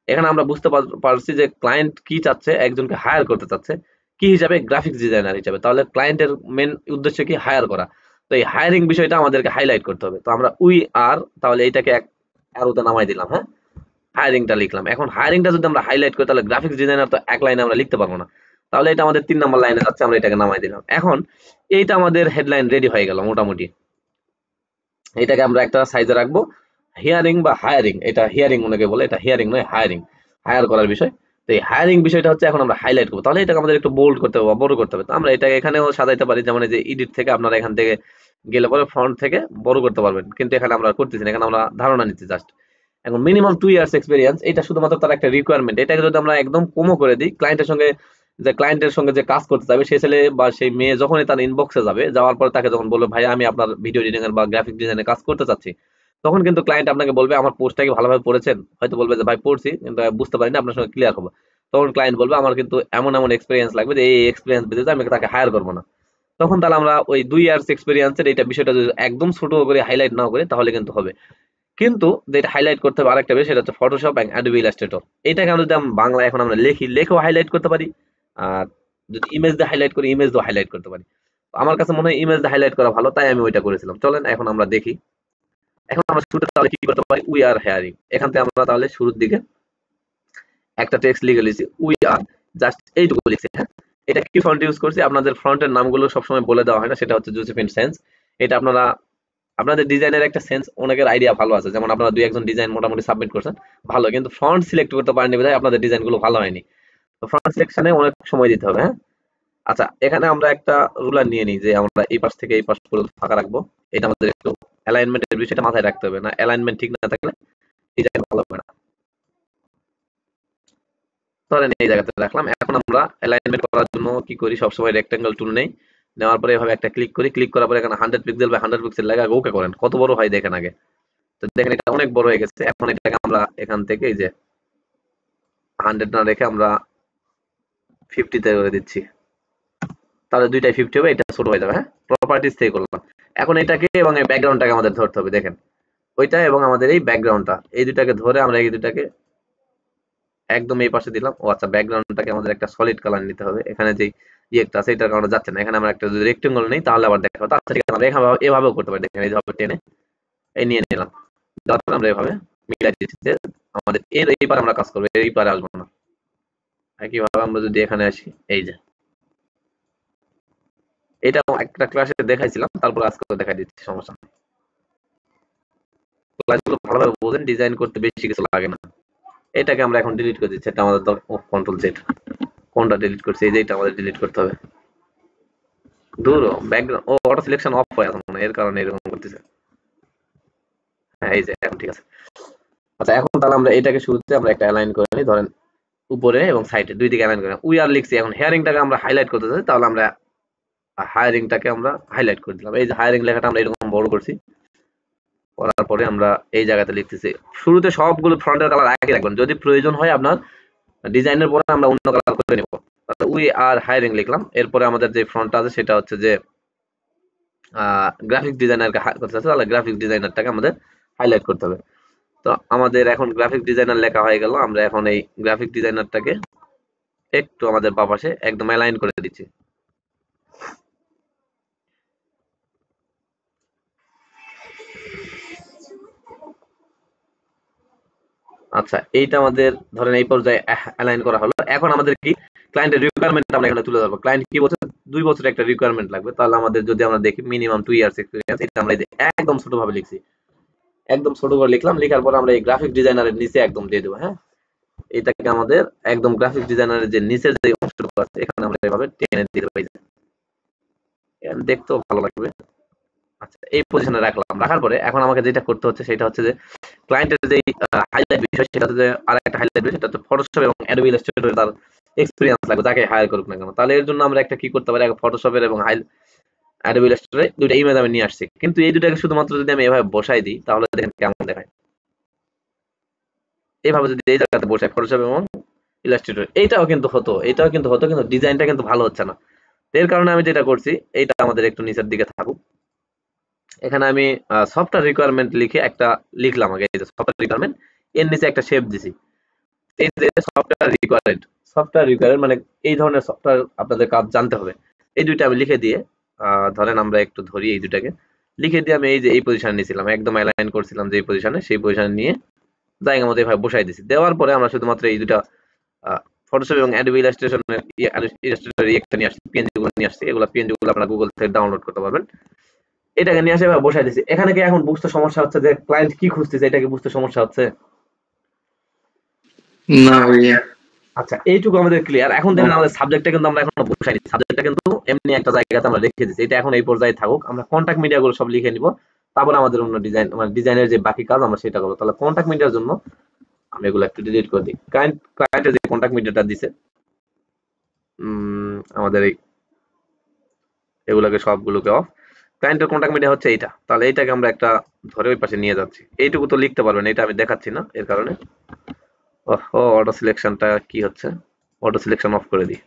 Speaker 1: এখানে আমরা বুঝতে পারছি যে ক্লায়েন্ট কি চাচ্ছে, একজনকে হায়ার করতে চাচ্ছে কি হিসাবে, গ্রাফিক্স ডিজাইনার হিসাবে। তাহলে ক্লায়েন্টের মেন উদ্দেশ্য কি, হায়ার করা। তো এই হায়ারিং বিষয়টা আমাদেরকে হাইলাইট করতে হবে। তো আমরা উই আর, তাহলে এইটাকে এক অ্যারোতে নামাই দিলাম, হ্যাঁ, হায়ারিংটা লিখলাম। এখন হায়ারিংটা যদি আমরা হাইলাইট করি তাহলে গ্রাফিক্স ডিজাইনার তো এক লাইনে আমরা লিখতে পারবো না, তাহলে এটা আমাদের 3 নম্বর লাইনে যাচ্ছে, আমরা এটাকে নামাই দিলাম। এখন এইটা আমাদের হেডলাইন রেডি হয়ে গেল মোটামুটি। এটাকে আমরা একটা সাইজে রাখবো, হিয়ারিং বা হায়ারিং, এটা হিয়ারিং অনেকে বলে, এটা হিয়ারিং নয়, হায়ারিং, হায়ার করার বিষয়। তো এই হায়ারিং বিষয়টা হচ্ছে এখন আমরা হাইলাইট করবো, তাহলে এটাকে আমাদের একটু বোল্ড করতে হবে বা বড় করতে হবে। তো আমরা এটাকে এখানেও সাজাইতে পারি, যেমন এই যে এডিট থেকে আপনারা এখান থেকে গেলে পরে ফ্রন্ট থেকে বড় করতে পারবেন, কিন্তু এখানে আমরা করতেছি না, এখানে আমরা ধারণা নিচ্ছি জাস্ট। এখন মিনিমাম 2 ইয়ার্স এক্সপিরিয়েন্স, এটা শুধুমাত্র তার একটা রিকোয়ারমেন্ট। এটাকে যদি আমরা একদম কমও করে দিই, ক্লায়েন্টের সঙ্গে যে কাজ করতে যাবে সেই ছেলে বা সেই মেয়ে যখনই তার ইনবক্সে যাবে, যাওয়ার পরে তাকে যখন বলবে ভাই আমি আপনার ভিডিও এডিটিং এর বা গ্রাফিক ডিজাইনের কাজ করতে চাচ্ছি, তখন কিন্তু ক্লায়েন্ট আপনাকে বলবে আমার পোস্টটা কি ভালোভাবে পড়েছেন, হয়তো বলবে যে ভাই পড়ছি কিন্তু বুঝতে পারিনি, আপনার সঙ্গে ক্লিয়ার হবো। তখন ক্লায়েন্ট বলবে আমার কিন্তু এমন এমন এক্সপিরিয়েন্স লাগবে যে এই এক্সপিরিয়েন্স বেঁধে আমি তাকে হায়ার করবো না। তখন তাহলে আমরা ওই 2 ইয়ার্স এক্সপিরিয়েন্সের এইটা বিষয়টা যদি একদম ছোট করে হাইলাইট না করে তাহলে কিন্তু হবে। কিন্তু যেটা হাইলাইট করতে হবে আরেকটা বিষয়, সেটা হচ্ছে ফটোশপ এন্ড অ্যাডোবি ইলাস্ট্রেটর। এটাকে আমরা যদি বাংলা এখন আমরা লেখেও হাইলাইট করতে পারি, আর যদি ইমেজ দিয়ে হাইলাইট করি ইমেজ দিয়ে হাইলাইট করতে পারি। আমার কাছে মনে হয় ইমেজ দিয়ে হাইলাইট করা ভালো, তাই আমি ওইটা করেছিলাম। চলেন এখন আমরা দেখি। এখন আমরা শুরুতে তাহলে কি করতে পারি, উই আর হেয়ারিং, এখান থেকে আমরা তাহলে শুরুর দিকে একটা টেক্সট লিখে লিখছি, উই আর, জাস্ট এইটুকু লিখছি, হ্যাঁ। এটা কি ফন্ট ইউজ করছি, আপনাদের ফ্রন্টের নামগুলো সবসময় বলে দেওয়া হয় না, সেটা হচ্ছে জোসেফিন সেন্স। এটা আপনারা আপনাদের ডিজাইনের একটা সেন্স, অনেকের আইডিয়া ভালো আছে, যেমন আপনারা দুই একজন ডিজাইন মোটামুটি সাবমিট করছেন ভালো, কিন্তু ফ্রন্ট সিলেক্ট করতে পারেননি বিধায় আপনাদের ডিজাইন গুলো ভালো হয়নি। তো ফ্রন্ট সিলেকশনে অনেক সময় দিতে হবে, হ্যাঁ। আচ্ছা এখানে আমরা একটা রুলার নিয়ে নিই যে আমরা এই পাশ থেকে এই পাশ পুরো ফাঁকা রাখবো। এটা আমাদের একটু অ্যালাইনমেন্টের বিষয়টা মাথায় রাখতে হবে, না অ্যালাইনমেন্ট ঠিক না থাকলে ডিজাইন ভালো হবে না। ধরেন এই জায়গাতে রাখলাম। এখন আমরা অ্যালাইনমেন্ট করার জন্য কি করি, সবসময় রেক্টেঙ্গেল টুল নেই, নেওয়ার পরে এভাবে একটা ক্লিক করি, ক্লিক করার পরে এখানে 100 পিক্সেল বা 100 পিক্সেল লাগা ওকে করেন, কত বড় হয় দেখেন আগে। তো দেখেন এটা অনেক বড় হয়ে গেছে। এখন এটাকে আমরা এখান থেকে এই যে 100 না রেখে আমরা 50 তে করে দিচ্ছি, তাহলে দুইটাই 50 হবে, এটা ছোট হয়ে যাবে, হ্যাঁ। প্রপার্টিজ থেকে করলাম। এখন এটাকে এবং এই ব্যাকগ্রাউন্ডটাকে আমাদের ধরতে হবে, দেখেন ওইটা এবং আমাদের এই ব্যাকগ্রাউন্ডটা, এই দুটাকে ধরে আমরা এই দুটাকে একদম এই পাশে দিলাম। ও আচ্ছা, ব্যাকগ্রাউন্ডটাকে আমাদের একটা সলিড কালার নিতে হবে। এখানে যে ইয়েটা আছে এটার কারণে যাচ্ছে না, এখানে আমরা একটা যদি রেক্টেঙ্গল নেই তাহলে আবার দেখাবো। আচ্ছা ঠিক আছে, আমরা এভাবেও করতে পারি, দেখেন এইভাবে টেনে এই নিয়ে নিলাম, তারপর আমরা এভাবে মিলাই দিচ্ছি যে আমাদের এর এই পারে আমরা কাজ করবো, এই পারে আসবো না, একইভাবে আমরা যদি এখানে আসি, এই যে এটা একটা ক্লাসে দেখাইছিলাম, তারপর আজকে দেখা দিচ্ছি, সমস্যা নেই। ক্লাসগুলো ভালোভাবে বোঝেন, ডিজাইন করতে বেশি কিছু লাগে না। এটাকে আমরা এখন ডিলিট করে দিচ্ছি, এটা আমাদের কন্ট্রোল জেড। কোনটা ডিলিট করছি, এই যে এটা আমাদের ডিলিট করতে হবে। দূর ব্যাকগ্রাউন্ড ও অটো সিলেকশন অফ হয়ে আছে মনে হয়, এর কারণে এরকম করতেছে। হ্যাঁ এই যে এখন ঠিক আছে। আচ্ছা এখন তাহলে আমরা এটাকে শুরুতে আমরা একটা অ্যালাইন করে নিই, ধরেন উপরে এবং সাইডে দুই দিকে অ্যালাইন করে উই আর লিখছি। এখন হেয়ারিংটাকে আমরা হাইলাইট করতে চাই, তাহলে আমরা হায়ারিংটাকে আমরা হাইলাইট করে দিলাম। এই যে হায়ারিং লেখাটা আমরা এরকম বড় করছি, করার পরে আমরা এই জায়গাতে লিখতেছি। শুরুতে সবগুলো ফ্রন্টের কালার একই রাখবেন, যদি প্রয়োজন হয় আপনার ডিজাইনের পরে আমরা অন্য কালার করে নেব। উই আর হায়ারিং লিখলাম, এরপরে আমাদের যে ফ্রন্টটা আছে সেটা হচ্ছে যে গ্রাফিক ডিজাইনারকে করতে চাচ্ছি, তাহলে গ্রাফিক ডিজাইনারটাকে আমাদের হাইলাইট করতে হবে। তো আমাদের এখন গ্রাফিক ডিজাইনার লেখা হয়ে গেল। আমরা এখন এই গ্রাফিক ডিজাইনারটাকে একটু আমাদের বাম পাশে একদম অ্যালাইন করে দিচ্ছি। আচ্ছা এইটা আমাদের ধরেন এই পর্যায়ে অ্যালাইন করা হলো। এখন আমাদের কি ক্লায়েন্টের রিকোয়ারমেন্ট আমরা এখানে তুলে ধরবো। ক্লায়েন্ট কি বলছে 2 বছরের একটা রিকোয়ারমেন্ট লাগবে, তাহলে আমাদের যদি আমরা দেখি মিনিমাম 2 ইয়ার্স এক্সপেরিয়েন্স, এটা আমরা এই যে একদম ছোট ভাবে লিখছি, একদম ছোট করে লিখলাম। লেখার পর আমরা এই গ্রাফিক ডিজাইনারের নিচে একদম দিয়ে দেবো। হ্যাঁ এটাকে আমাদের একদম গ্রাফিক ডিজাইনারের যে নিচের যে অংশটুকু আছে এখানে আমরা এভাবে টেনে দিয়ে দেবো, দেখতেও ভালো লাগবে। আচ্ছা এই পজিশনে রাখলাম। রাখার পরে এখন আমাকে যেটা করতে হচ্ছে সেটা হচ্ছে যে ক্লায়েন্টের যে হাইলাইট বিষয়, সেটা হচ্ছে যে আরেকটা হাইলাইট বিষয়, সেটা হচ্ছে ফটোশপ এবং অ্যাডোবি ইলাস্ট্রেটরে তার এক্সপেরিয়েন্স লাগবে, যাকে হায়ার করুক না কেন। তাহলে এর জন্য আমরা একটা কি করতে পারি, ফটোশপের এবং অ্যাডোবি ইলাস্ট্রেটরে দুইটা ইমেজ আমি নিয়ে আসছি, কিন্তু এই দুটাকে শুধুমাত্র যদি আমি এভাবে বসাই দিই তাহলে দেখেন কেমন দেখায়। এইভাবে যদি এই জায়গাতে বসাই ফটোশপ এবং ইলাস্ট্রেটর, এইটাও কিন্তু হতো, কিন্তু ডিজাইনটা কিন্তু ভালো হচ্ছে না। এর কারণে আমি যেটা করছি, এইটা আমাদের একটু নিচের দিকে থাকুক। এখানে আমি সফটওয়্যার রিকোয়ারমেন্ট লিখে একটা লিখলাম আগে, এই যে সফটওয়্যার রিকোয়ারমেন্ট, এর নিচে একটা শেপ দিছি। এই যে সফটওয়্যার রিকোয়ারমেন্ট মানে এই ধরনের সফটওয়্যার আপনাদের কাজ জানতে হবে। এই দুইটা আমি লিখে দিয়ে ধরেন আমরা একটু ধরি, এই দুইটাকে লিখে দিয়ে আমি এই যে এই পজিশনে নিয়েছিলাম, একদম অ্যালাইন করছিলাম যে পজিশনে, সেই পজিশনে নিয়ে জায়গা মতো এভাবে বসাই দিছি। দেওয়ার পরে আমরা শুধুমাত্র এই দুটা ফটোশপ এবং অ্যাডোবি ইলাস্ট্রেটর একটা নিয়ে আসছি, পিএনজি গুলো নিয়ে আসছি। এগুলো পিএনজি গুলো আপনারা গুগল থেকে ডাউনলোড করতে পারবেন। এটাকে নিয়ে আসে বসাই দিছি। এখানে কি এখন বুঝতে সমস্যা হচ্ছে যে ক্লায়েন্ট কি খুঁজতেছে, এটা কি বুঝতে সমস্যা হচ্ছে?
Speaker 2: না ভাইয়া।
Speaker 1: আচ্ছা এইটুকু আমাদের ক্লিয়ার। এখন দেখেন আমাদের সাবজেক্টটা কিন্তু আমরা এখনো বসাইনি, সাবজেক্টটা কিন্তু এমনি একটা জায়গাতে আমরা রেখে দিচ্ছি। এটা এখন এই পর্যায়ে থাকুক, আমরা কন্টাক্ট মিডিয়া গুলো সব লিখে নিব, তারপর আমাদের অন্য ডিজাইন মানে ডিজাইনের যে বাকি কাজ আমরা সেটা করবো। তাহলে কন্টাক্ট মিডিয়ার জন্য আমি এগুলো একটু ডিলিট করে দিই। ক্লায়েন্টের যে কন্টাক্ট মিডিয়াটা দিছে আমাদের এই এগুলোকে সবগুলোকে অফ। ক্লায়েন্টের কন্টাক্ট মিডিয়া হচ্ছে এইটা, তাহলে এইটাকে আমরা একটা ধরে ওই পাশে নিয়ে যাচ্ছি। এইটুকু তো লিখতে পারবেন, এটা আমি দেখাচ্ছি না এর কারণে। অটো সিলেকশনটা কি হচ্ছে, অটো সিলেকশন অফ করে দিই।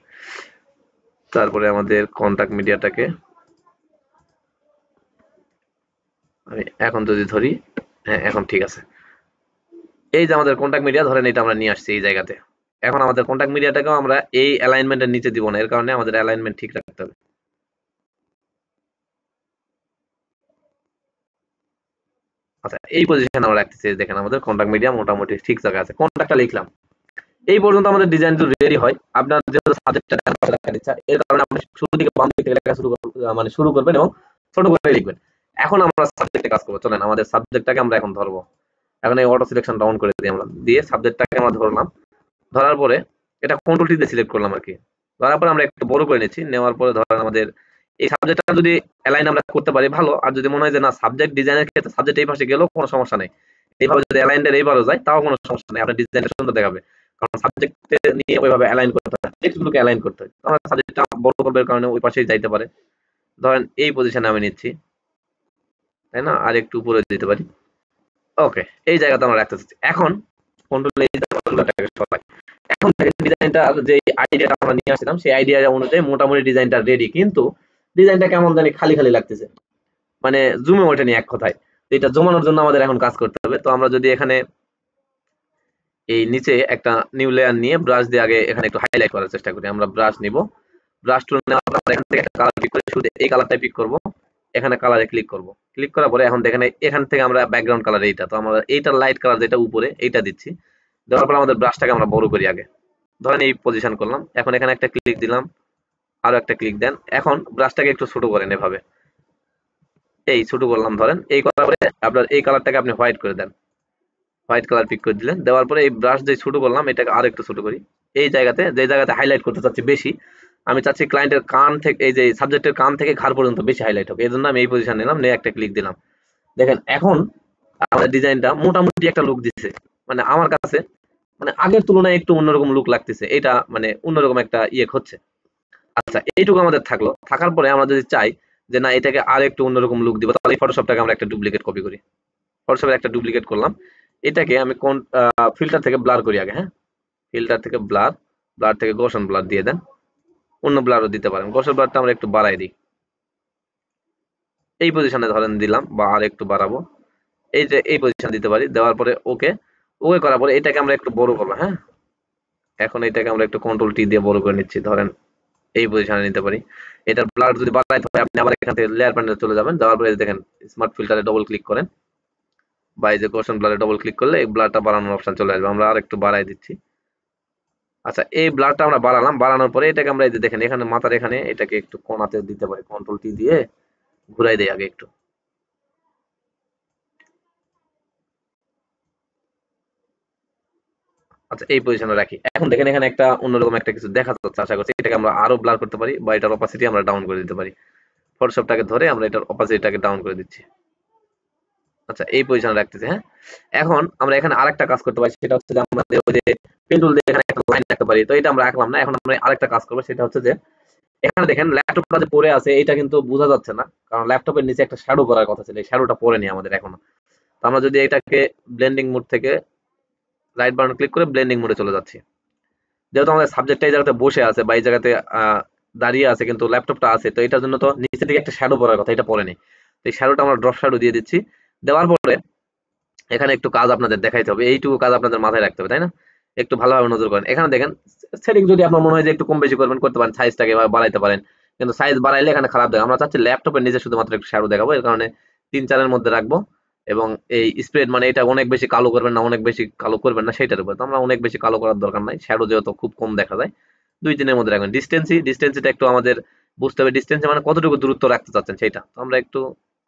Speaker 1: তারপরে আমাদের কন্টাক্ট মিডিয়াটাকে আমি এখন যদি ধরি, হ্যাঁ এখন ঠিক আছে। এই যে আমাদের কন্টাক্ট মিডিয়া ধরেন এটা আমরা নিয়ে আসছি এই জায়গাতে। এখন আমাদের কন্টাক্ট মিডিয়াটাকেও আমরা এই অ্যালাইনমেন্টের নিচে দিব না, এর কারণে আমাদের অ্যালাইনমেন্ট ঠিক রাখতে হবে। আচ্ছা এই পজিশনে আমরা রাখতেছি, দেখেন আমাদের কন্টাক্ট মিডিয়া মোটামুটি ঠিক জায়গায় আছে। কন্টাক্টটা লিখলাম। এই পর্যন্ত আমাদের ডিজাইন রেডি হয়। আপনার যেহেতু সাবজেক্টটা রাখার ইচ্ছা, এর কারণে আপনি শুরু থেকে বাম দিক থেকে লেখা শুরু করবেন এবং ছোট করে লিখবেন। এখন আমরা সাবজেক্টে কাজ করবো। চলেন আমাদের সাবজেক্টটাকে আমরা এখন ধরবো। এখন এই অটো সিলেকশন ডাউন করে দিই আমরা, দিয়ে সাবজেক্টটাকে আমরা ধরলাম। ধরার পরে এটা কন্ট্রোল টি দিয়ে সিলেক্ট করলাম আর কি। ধরার পরে আমরা একটু বড় করে নিচ্ছি। নেওয়ার পরে ধরেন আমাদের এই সাবজেক্টটা যদি অ্যালাইন আমরা করতে পারি ভালো, আর যদি মনে হয় যে না সাবজেক্ট ডিজাইনের ক্ষেত্রে সাবজেক্ট এই পাশে গেলেও কোনো সমস্যা নেই, এইভাবে যদি অ্যালাইনটা এইবারও যায় তাও কোনো সমস্যা নেই, আপনার ডিজাইনটা সুন্দর দেখাবে। কারণ সাবজেক্টে নিয়ে ওইভাবে অ্যালাইন করতে হয়, টেক্সটগুলোকে অ্যালাইন করতে হয়। আমরা সাবজেক্টটা বড় করবে কারণে ওই পাশেই যাইতে পারে। ধরেন এই পজিশনে আমি নিচ্ছি, তাই না, আর একটু উপরে দিতে পারি। ওকে এই জায়গাতে আমরা রাখতে চাচ্ছি। এখন কন্ট্রোল সবাই এখন ডিজাইনটা যে আইডিয়াটা আমরা নিয়ে আসছিলাম সেই আইডিয়া অনুযায়ী মোটামুটি ডিজাইনটা রেডি, কিন্তু ডিজাইনটা কেমন জানি খালি খালি লাগতেছে, মানে জুমে ওঠেনি এক কথায়। এটা জমানোর জন্য আমাদের এখন কাজ করতে হবে। তো আমরা যদি এখানে এই নিচে একটা নিউ লেয়ার নিয়ে ব্রাশ দিয়ে আগে এখানে একটু হাইলাইট করার চেষ্টা করি। আমরা ব্রাশ নিব, ব্রাশ টুল নেওয়ার পর এখান থেকে একটা কালার পিক করে শুধু এই কালারটাই পিক করব। এখানে কালারে ক্লিক করব। ক্লিক করার পরে এখন দেখেন এখান থেকে আমরা ব্যাকগ্রাউন্ড কালার এইটা, তো আমরা এইটার লাইট কালার যেটা উপরে এইটা দিচ্ছি। দেওয়ার পর আমাদের ব্রাশটাকে আমরা বড় করি আগে। ধরেন এই পজিশন করলাম, এখন এখানে একটা ক্লিক দিলাম, আরো একটা ক্লিক দেন, এখন ব্রাশটাকে একটু ছোট করেন এভাবে, এই ছোট করলাম, ধরেন এই করার পরে আপনার এই কালারটাকে আপনি হোয়াইট করে দেন, হোয়াইট কালার পিক করে দিলেন, দেওয়ার পরে এই ব্রাশ যে ছোট করলাম এটাকে আর একটু ছোট করি, এই জায়গাতে যে জায়গাতে হাইলাইট করতে চাচ্ছি বেশি, আমি চাচ্ছি ক্লায়েন্টের কান থেকে, এই যে সাবজেক্টের কান থেকে ঘাড় পর্যন্ত বেশি হাইলাইট হবে, এই জন্য আমি এই পজিশন নিলাম, নিয়ে একটা ক্লিক দিলাম। দেখেন এখন আমাদের ডিজাইনটা মোটামুটি একটা লুক দিচ্ছে, মানে আমার কাছে মানে আগের তুলনায় একটু অন্যরকম লুক লাগতেছে, এটা মানে অন্যরকম একটা ইয়ে হচ্ছে। আচ্ছা, এইটুকু আমাদের থাকলো, থাকার পরে আমরা যদি চাই যে না এটাকে আর একটু অন্যরকম লুক দিব, তাহলে ফটোশপটাকে আমরা একটা ডুপ্লিকেট কপি করি, ফটোশপের একটা ডুপ্লিকেট করলাম, এটাকে আমি কোন ফিল্টার থেকে ব্লার করি আগে, হ্যাঁ, ফিল্টার থেকে ব্লার, ব্লার থেকে গোশন ব্লার দিয়ে দেন, অন্য ব্লারও দিতে পারেন, গোশন ব্লারটা আমরা একটু বাড়াই দিই, এই পজিশনে ধরেন দিলাম, বা আর একটু বাড়াবো, এই যে এই পজিশন দিতে পারি, দেওয়ার পরে ওকে, ওকে করার পরে এটাকে আমরা একটু বড় করবো, হ্যাঁ, এখন এটাকে আমরা একটু কন্ট্রোল টি দিয়ে বড় করে নিচ্ছি, ধরেন এই পজিশনে নিতে পারি। এটার ব্লার যদি বাড়াইতে হয় আপনি আবার এখান থেকে লেয়ার প্যানেলে চলে যাবেন, যাওয়ার পরে দেখেন স্মার্ট ফিল্টারে ডবল ক্লিক করেন, বা এই যে কোশন ব্লারে ডবল ক্লিক করলে এই ব্লারটা বাড়ানোর অপশন চলে আসবে, আমরা আর একটু বাড়াই দিচ্ছি। আচ্ছা, এই ব্লারটা আমরা বাড়ালাম, বাড়ানোর পরে এটাকে আমরা এই যে দেখেন এখানে মাথার এখানে এটাকে একটু কোণাতে দিতে পারি, কন্ট্রোল টি দিয়ে ঘুরাই দেই আগে একটু। আচ্ছা, এই পজিশনে রাখি, এখন দেখেন এখানে একটা অন্যরকম একটা কিছু দেখা যাচ্ছে, আশা করছি এটাকে আমরা আরো ব্লার করতে পারি, বা এটার অপাসিটি আমরা ডাউন করে দিতে পারি, ফটোশপটাকে ধরে আমরা এটার অপাসিটিটাকে ডাউন করে দিচ্ছি। আচ্ছা, এই পজিশনে রাখতেছি, হ্যাঁ। এখন আমরা এখানে আরেকটা কাজ করতে পারি, সেটা হচ্ছে যে আমাদের ওই যে পেন টুল দিয়ে এখানে একটা লাইন রাখতে পারি, তো এটা আমরা রাখলাম না, এখন আমরা আরেকটা কাজ করবো, সেটা হচ্ছে যে এখানে দেখেন ল্যাপটপটা যে পড়ে আছে এটা কিন্তু বোঝা যাচ্ছে না, কারণ ল্যাপটপের নিচে একটা শ্যাডো করার কথা ছিল, এই শ্যাডোটা পড়েনি আমাদের এখনো। তো আমরা যদি এটাকে ব্লেন্ডিং মোড থেকে রাইট বাটন ক্লিক করে ব্লেন্ডিং মোডে চলে যাচ্ছি, যেহেতু আমাদের সাবজেক্টটা এই জায়গাতে বসে আছে বা এই জায়গাতে দাঁড়িয়ে আছে কিন্তু ল্যাপটপটা আছে, তো এটার জন্য তো নিচে থেকে একটা শ্যাডো পড়ার কথা, এটা পড়েনি, তো এই শ্যাডোটা আমরা ড্রপ শ্যাডো দিয়ে দিচ্ছি। দেওয়ার পরে এখানে একটু কাজ আপনাদের দেখাইতে হবে, এইটুকু কাজ আপনাদের মাথায় রাখতে হবে, তাই না? একটু ভালোভাবে নজর করেন, এখানে দেখেন সেটিং যদি আপনার মনে হয় যে একটু কম বেশি করবেন করতে পারেন, সাইজটাকে বাড়াইতে পারেন, কিন্তু সাইজ বাড়াইলে এখানে খারাপ দেয়, আমরা চাচ্ছি ল্যাপটপের নিচে শুধুমাত্র একটু শ্যাডো দেখাবো, এর কারণে 3-4-এর মধ্যে রাখবো। এবং এই স্প্রেড মানে এটা অনেক বেশি কালো করবেন না, অনেক বেশি কালো করবেন না সেটার উপর, তো আমরা অনেক বেশি কালো করার দরকার নাই, শ্যাডো যেহেতু খুব কম দেখা যায়, 2-3-এর মধ্যে রাখবেন। ডিস্টেন্সিটা একটু আমাদের বুঝতে হবে, ডিস্টেন্সে মানে কতটুকু দূরত্ব রাখতে চাচ্ছেন সেটা, তো আমরা একটু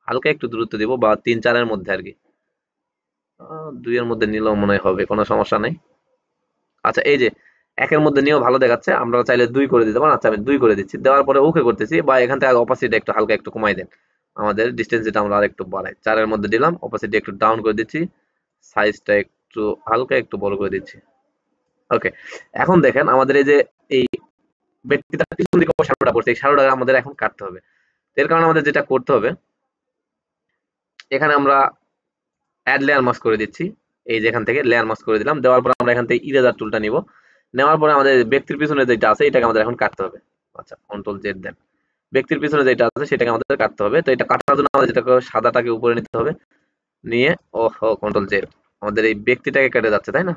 Speaker 1: হালকা একটু দূরত্ব দিব, বা 3-4-এর মধ্যে আর কি, 2-এর মধ্যে নিলেও মনে হয় হবে, কোনো সমস্যা নেই। আচ্ছা, এই যে 1-এর মধ্যে নিয়েও ভালো দেখাচ্ছে, আমরা চাইলে 2 করে দিতে পারেন, আচ্ছা আমি 2 করে দিচ্ছি, দেওয়ার পরে ওকে করতেছি, বা এখান থেকে অপাসিটি একটু হালকা একটু কমাই দেন, আমাদের ডিস্টেন্সটা আমরা আরেকটু বাড়াই, 4-এর মধ্যে দিলাম, অপাসিটি একটু ডাউন করে দিচ্ছি, সাইজটা একটু হালকা একটু বড় করে দিচ্ছি। ওকে, এখন দেখেন আমাদের এই যে এই ব্যক্তিটার পিছন দিকে শ্যাডোটা পড়ছে, এই শ্যাডোটা আমাদের এখন কাটতে হবে, এর কারণে আমাদের যেটা করতে হবে, এখানে আমরা অ্যাড লেয়ার মাস্ক করে দিচ্ছি, এই যে এখান থেকে লেয়ার মাস্ক করে দিলাম, দেওয়ার পর আমরা এখান থেকে ইরেজার টুলটা নিব, নেওয়ার পরে আমাদের ব্যক্তির পিছনে যেটা আছে এটাকে আমাদের এখন কাটতে হবে। আচ্ছা, কন্ট্রোল জেড দেন, ব্যক্তির পিছনে যেটা আছে সেটাকে আমাদের কাটতে হবে, তো এটা কাটার জন্য আমাদের যেটা সাদাটাকে উপরে নিতে হবে, নিয়ে ওহো কন্ট্রোল জেড, আমাদের এই ব্যক্তিটাকে কেটে যাচ্ছে, তাই না?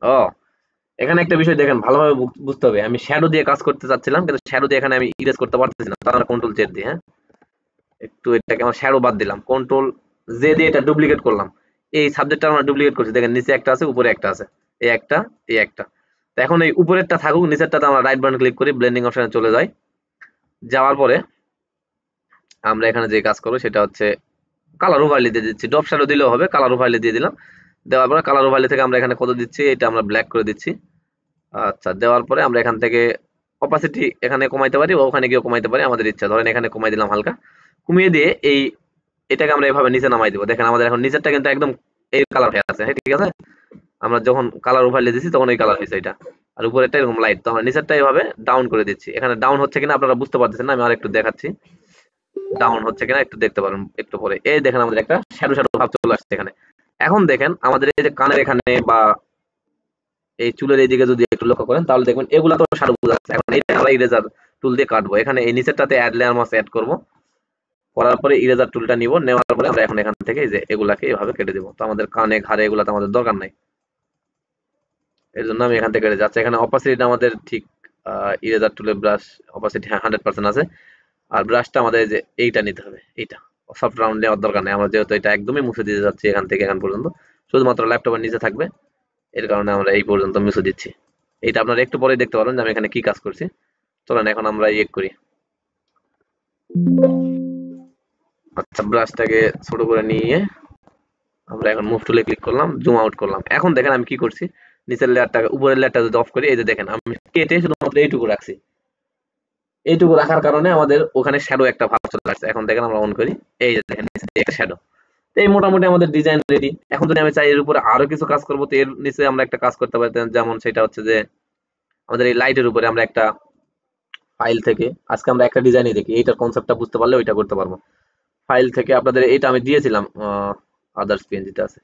Speaker 1: ও, এখানে একটা বিষয় দেখেন ভালোভাবে বুঝতে হবে, আমি শ্যাডো দিয়ে কাজ করতে চাচ্ছিলাম কিন্তু শ্যাডো দিয়ে এখানে আমি ইরেজ করতে পারতেছি না, তার কন্ট্রোল জেড দিয়ে, হ্যাঁ, একটু এটাকে আমার শ্যাডো বাদ দিলাম, কন্ট্রোল জে দিয়ে এটা ডুপ্লিকেট করলাম, এই সাবজেক্টটা আমরা ডুপ্লিকেট করছি, দেখেন নিচে একটা আছে উপরে একটা আছে, এই একটা এই একটা, তো এখন এই উপরেরটা থাকুক, নিচেরটাতে আমরা রাইট বাটন ক্লিক করি, ব্লেন্ডিং অপশনে চলে যাই, যাওয়ার পরে আমরা এখানে যে কাজ করবো সেটা হচ্ছে কালার ওভারলে দিয়ে দিচ্ছি, ড্রপ শ্যাডো দিলেও হবে, কালার ওভারলে দিয়ে দিলাম, দেওয়ার পরে কালার ওভারলে থেকে আমরা এখানে কত দিচ্ছি, এটা আমরা ব্ল্যাক করে দিচ্ছি। আচ্ছা, দেওয়ার পরে আমরা এখান থেকে অপাসিটি এখানে কমাইতে পারি, ওখানে গিয়ে কমাইতে পারি, আমাদের ইচ্ছা, ধরেন এখানে কমাই দিলাম হালকা, কমিয়ে দিয়ে এই এটাকে আমরা এভাবে নিচে নামাই দিব, দেখেন আমাদের এখন নিচেরটা কিন্তু একদম এই কালার হয়ে আছে, হ্যাঁ ঠিক আছে, আমরা যখন কালার ওভারলে দিচ্ছি তখন এই কালার হয়েছে এটা, আর উপরেরটা এরকম লাইট, তো আমরা নিচেরটা এভাবে ডাউন করে দিচ্ছি, এখানে ডাউন হচ্ছে কিনা আপনারা বুঝতে পারতেছেন না, আমি আর একটু দেখাচ্ছি, ডাউন হচ্ছে কিনা একটু দেখতে পারেন একটু পরে, এই দেখেন আমাদের একটা শ্যাডো শ্যাডো ভাব চলে আসছে এখানে। এখন দেখেন আমাদের এই যে কানের এখানে বা এই চুলের এইদিকে যদি একটু লক্ষ্য করেন তাহলে দেখবেন এগুলা তো শ্যাডো বোঝা যাচ্ছে, এখন এইটা আমরা ইরেজার টুল দিয়ে কাটবো, এখানে এই নিচেরটাতে অ্যাড লেয়ার মাস্ক অ্যাড করবো, করার পরে ইরেজার টুলটা নিব, নেওয়ার পরে আমরা এখন এখান থেকে এই যে এগুলাকে এভাবে কেটে দেবো, তো আমাদের কানে ঘাড়ে এগুলা তো আমাদের দরকার নাই, এর জন্য আমি এখান থেকে কেটে যাচ্ছি। এখানে অপাসিটিটা আমাদের ঠিক ইরেজার টুলের ব্রাশ অপাসিটি 100% আছে, আর ব্রাশটা আমাদের যে এইটা নিতে হবে, এইটা সফট রাউন্ড নেওয়ার দরকার নেই, আমরা যেহেতু এটা একদমই মুছে দিতে যাচ্ছি এখান থেকে এখান পর্যন্ত, শুধুমাত্র ল্যাপটপের নিচে থাকবে, এর কারণে আমরা এই পর্যন্ত মুছে দিচ্ছি, এটা আপনারা একটু পরে দেখতে পারবেন যে আমি এখানে কি কাজ করছি। চলেন এখন আমরা ইয়ে করি। আচ্ছা, ব্রাশটাকে ছোট করে নিয়ে আমরা এখন মুভ টুলে ক্লিক করলাম, জুম আউট করলাম। এখন দেখেন আমি কি করছি, নিচের লেয়ারটাকে উপরের লেয়ারটা যদি অফ করি, এই যে দেখেন আমি কেটে শুধুমাত্র এইটুকু রাখছি। এইটুকু রাখার কারণে আমাদের ওখানে শ্যাডো একটা ভাব চলে আসছে। এখন দেখেন আমরা অন করি, এই যে দেখেন নিচে একটা শ্যাডো। এই মোটামুটি আমাদের ডিজাইন রেডি। এখন যদি আমি চাই এর উপরে আরো কিছু কাজ করবো, তো এর নিচে আমরা একটা কাজ করতে পারি, যেমন সেটা হচ্ছে যে আমাদের এই লাইটের উপরে আমরা একটা ফাইল থেকে, আজকে আমরা একটা ডিজাইনই দেখি, এইটার কনসেপ্টটা বুঝতে পারলে ওইটা করতে পারবো। ফাইল থেকে আপনাদের এইটা আমি দিয়েছিলাম, আদার্স পিএনজিটা আছে,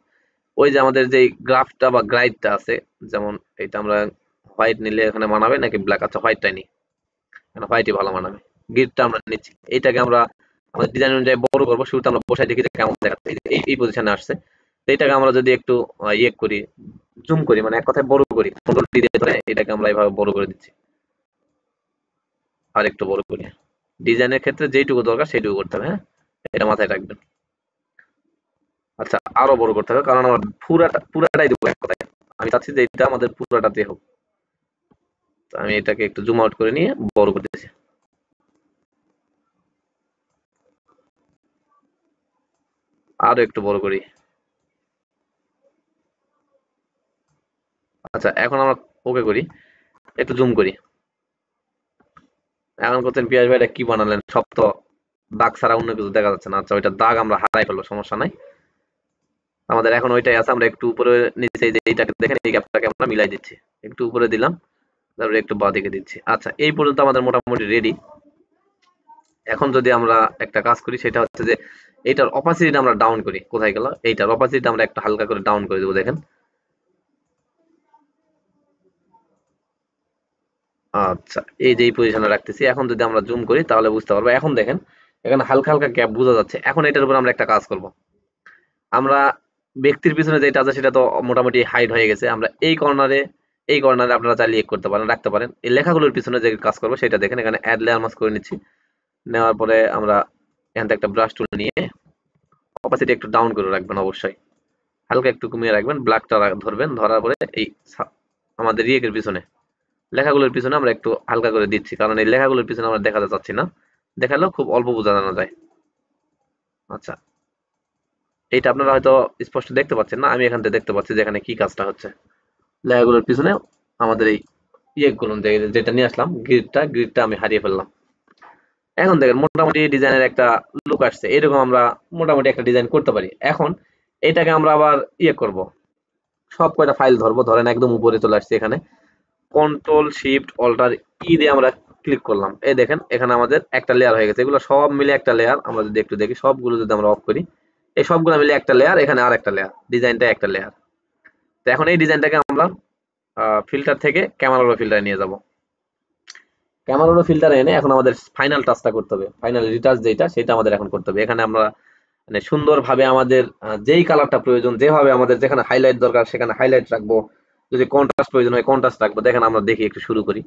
Speaker 1: ওই যে আমাদের যে গ্রাফটা বা গ্রাইডটা আছে, যেমন এটা আমরা হোয়াইট নিলে এখানে মানাবে নাকি ব্ল্যাক? আচ্ছা, হোয়াইটটাই নিই, হোয়াইটই ভালো মানাবে। গ্রিডটা আমরা নিচ্ছি, এইটাকে আমরা আমাদের ডিজাইন অনুযায়ী বড় করবো। শুরুতে আমরা বসাই দেখি যে কেমন দেখাচ্ছে, এই পজিশনে আসছে। তো এটাকে আমরা যদি একটু ইয়ে করি, জুম করি, মানে এক কথায় বড় করি, কন্ট্রোল ডি দিয়ে ধরে এটাকে আমরা এইভাবে বড় করে দিচ্ছি, আর একটু বড় করি। ডিজাইনের ক্ষেত্রে যেইটুকু দরকার সেইটুকু করতে হবে, হ্যাঁ, এটা মাথায় রাখবেন। আচ্ছা, আরো বড় করতে হবে, কারণ আমার পুরাটাই দেবো এক কথায়। আমি চাচ্ছি যে এটা আমাদের পুরাটাতে হোক। তো আমি এটাকে একটু জুম আউট করে নিয়ে বড় করতেছি। আরো একটু বড় করি। আচ্ছা, এখন আমরা ওকে করি, একটু জুম করি। এখন করছেন পিয়াস ভাই এটা কি বানালেন, সব তো দাগ ছাড়া অন্য কিছু দেখা যাচ্ছে না। আচ্ছা, ওইটা দাগ আমরা হারাই ফেলবো, সমস্যা নাই। আমাদের এখন ওইটাই আছে, আমরা একটু উপরে নিচে যে এইটাকে দেখেন, এই গ্যাপটাকে আমরা মিলাই দিচ্ছি। একটু উপরে দিলাম, তারপরে একটু বাঁ দিকে দিচ্ছি। আচ্ছা, এই পর্যন্ত আমাদের মোটামুটি রেডি। এখন যদি আমরা একটা কাজ করি, সেটা হচ্ছে যে এইটার অপাসিটিটা আমরা ডাউন করি। কোথায় গেল? এইটার অপাসিটিটা আমরা একটা হালকা করে ডাউন করে দেবো, দেখেন। আচ্ছা, এই যে এই পজিশনে রাখতেছি। এখন যদি আমরা জুম করি তাহলে বুঝতে পারবো। এখন দেখেন এখানে হালকা হালকা গ্যাপ বোঝা যাচ্ছে। এখন এটার উপর আমরা একটা কাজ করব। আমরা ব্যক্তির পিছনে যেটা আছে সেটা তো মোটামুটি হাইড হয়ে গেছে। আমরা এই কর্নারে আপনারা চাইলে ইয়ে করতে পারেন, রাখতে পারেন। এই লেখাগুলোর পিছনে যে কাজ করবো সেটা দেখেন, এখানে অ্যাড লেয়ার মাস্ক করে নিচ্ছি। নেওয়ার পরে আমরা এখান থেকে একটা ব্রাশ টুল নিয়ে অপাসিটি একটু ডাউন করে রাখবেন অবশ্যই। হালকা একটু কমিয়ে রাখবেন, ব্ল্যাকটা ধরবেন, ধরার পরে এই আমাদের ইয়ের পিছনে, লেখাগুলোর পিছনে আমরা একটু হালকা করে দিচ্ছি, কারণ এই লেখাগুলোর পিছনে আমরা দেখাতে চাচ্ছি না, দেখালেও খুব অল্প বোঝা জানা যায়। আচ্ছা, এইটা আপনারা হয়তো স্পষ্ট দেখতে পাচ্ছেন না, আমি এখান থেকে দেখতে পাচ্ছি যে এখানে কি কাজটা হচ্ছে। লেখাগুলোর পিছনে আমাদের এই ইয়েগুলো যেটা নিয়ে আসলাম, গ্রিডটা আমি হারিয়ে ফেললাম। এখন দেখেন মোটামুটি ডিজাইনের একটা লুক আসছে। এরকম আমরা মোটামুটি একটা ডিজাইন করতে পারি। এখন এটাকে আমরা আবার ইয়ে করব, সব কয়টা ফাইল ধরবো, ধরেন একদম উপরে চলে আসছে, এখানে কন্ট্রোল শিফট অল্টার ই দিয়ে আমরা ক্লিক করলাম। এই দেখেন এখানে আমাদের একটা লেয়ার হয়ে গেছে। এগুলো সব মিলে একটা লেয়ার। আমরা যদি একটু দেখি, সবগুলো যদি আমরা অফ করি, এই সবগুলো মিলে একটা লেয়ার, এখানে আর একটা লেয়ার, ডিজাইনটা একটা লেয়ার। তো এখন এই ডিজাইনটাকে আমরা ফিল্টার থেকে ক্যামেরা ফিল্টারে নিয়ে যাব। ক্যামেরা ফিল্টারে এনে এখন আমাদের ফাইনাল টাচটা করতে হবে, ফাইনাল রিটাচ যেটা সেটা আমাদের এখন করতে হবে। এখানে আমরা মানে সুন্দরভাবে আমাদের যেই কালারটা প্রয়োজন, যেভাবে আমাদের যেখানে হাইলাইট দরকার সেখানে হাইলাইট রাখবো, যদি কন্ট্রাস্ট প্রয়োজন হয় কন্ট্রাস্ট রাখবো। দেখেন আমরা দেখি, একটু শুরু করি,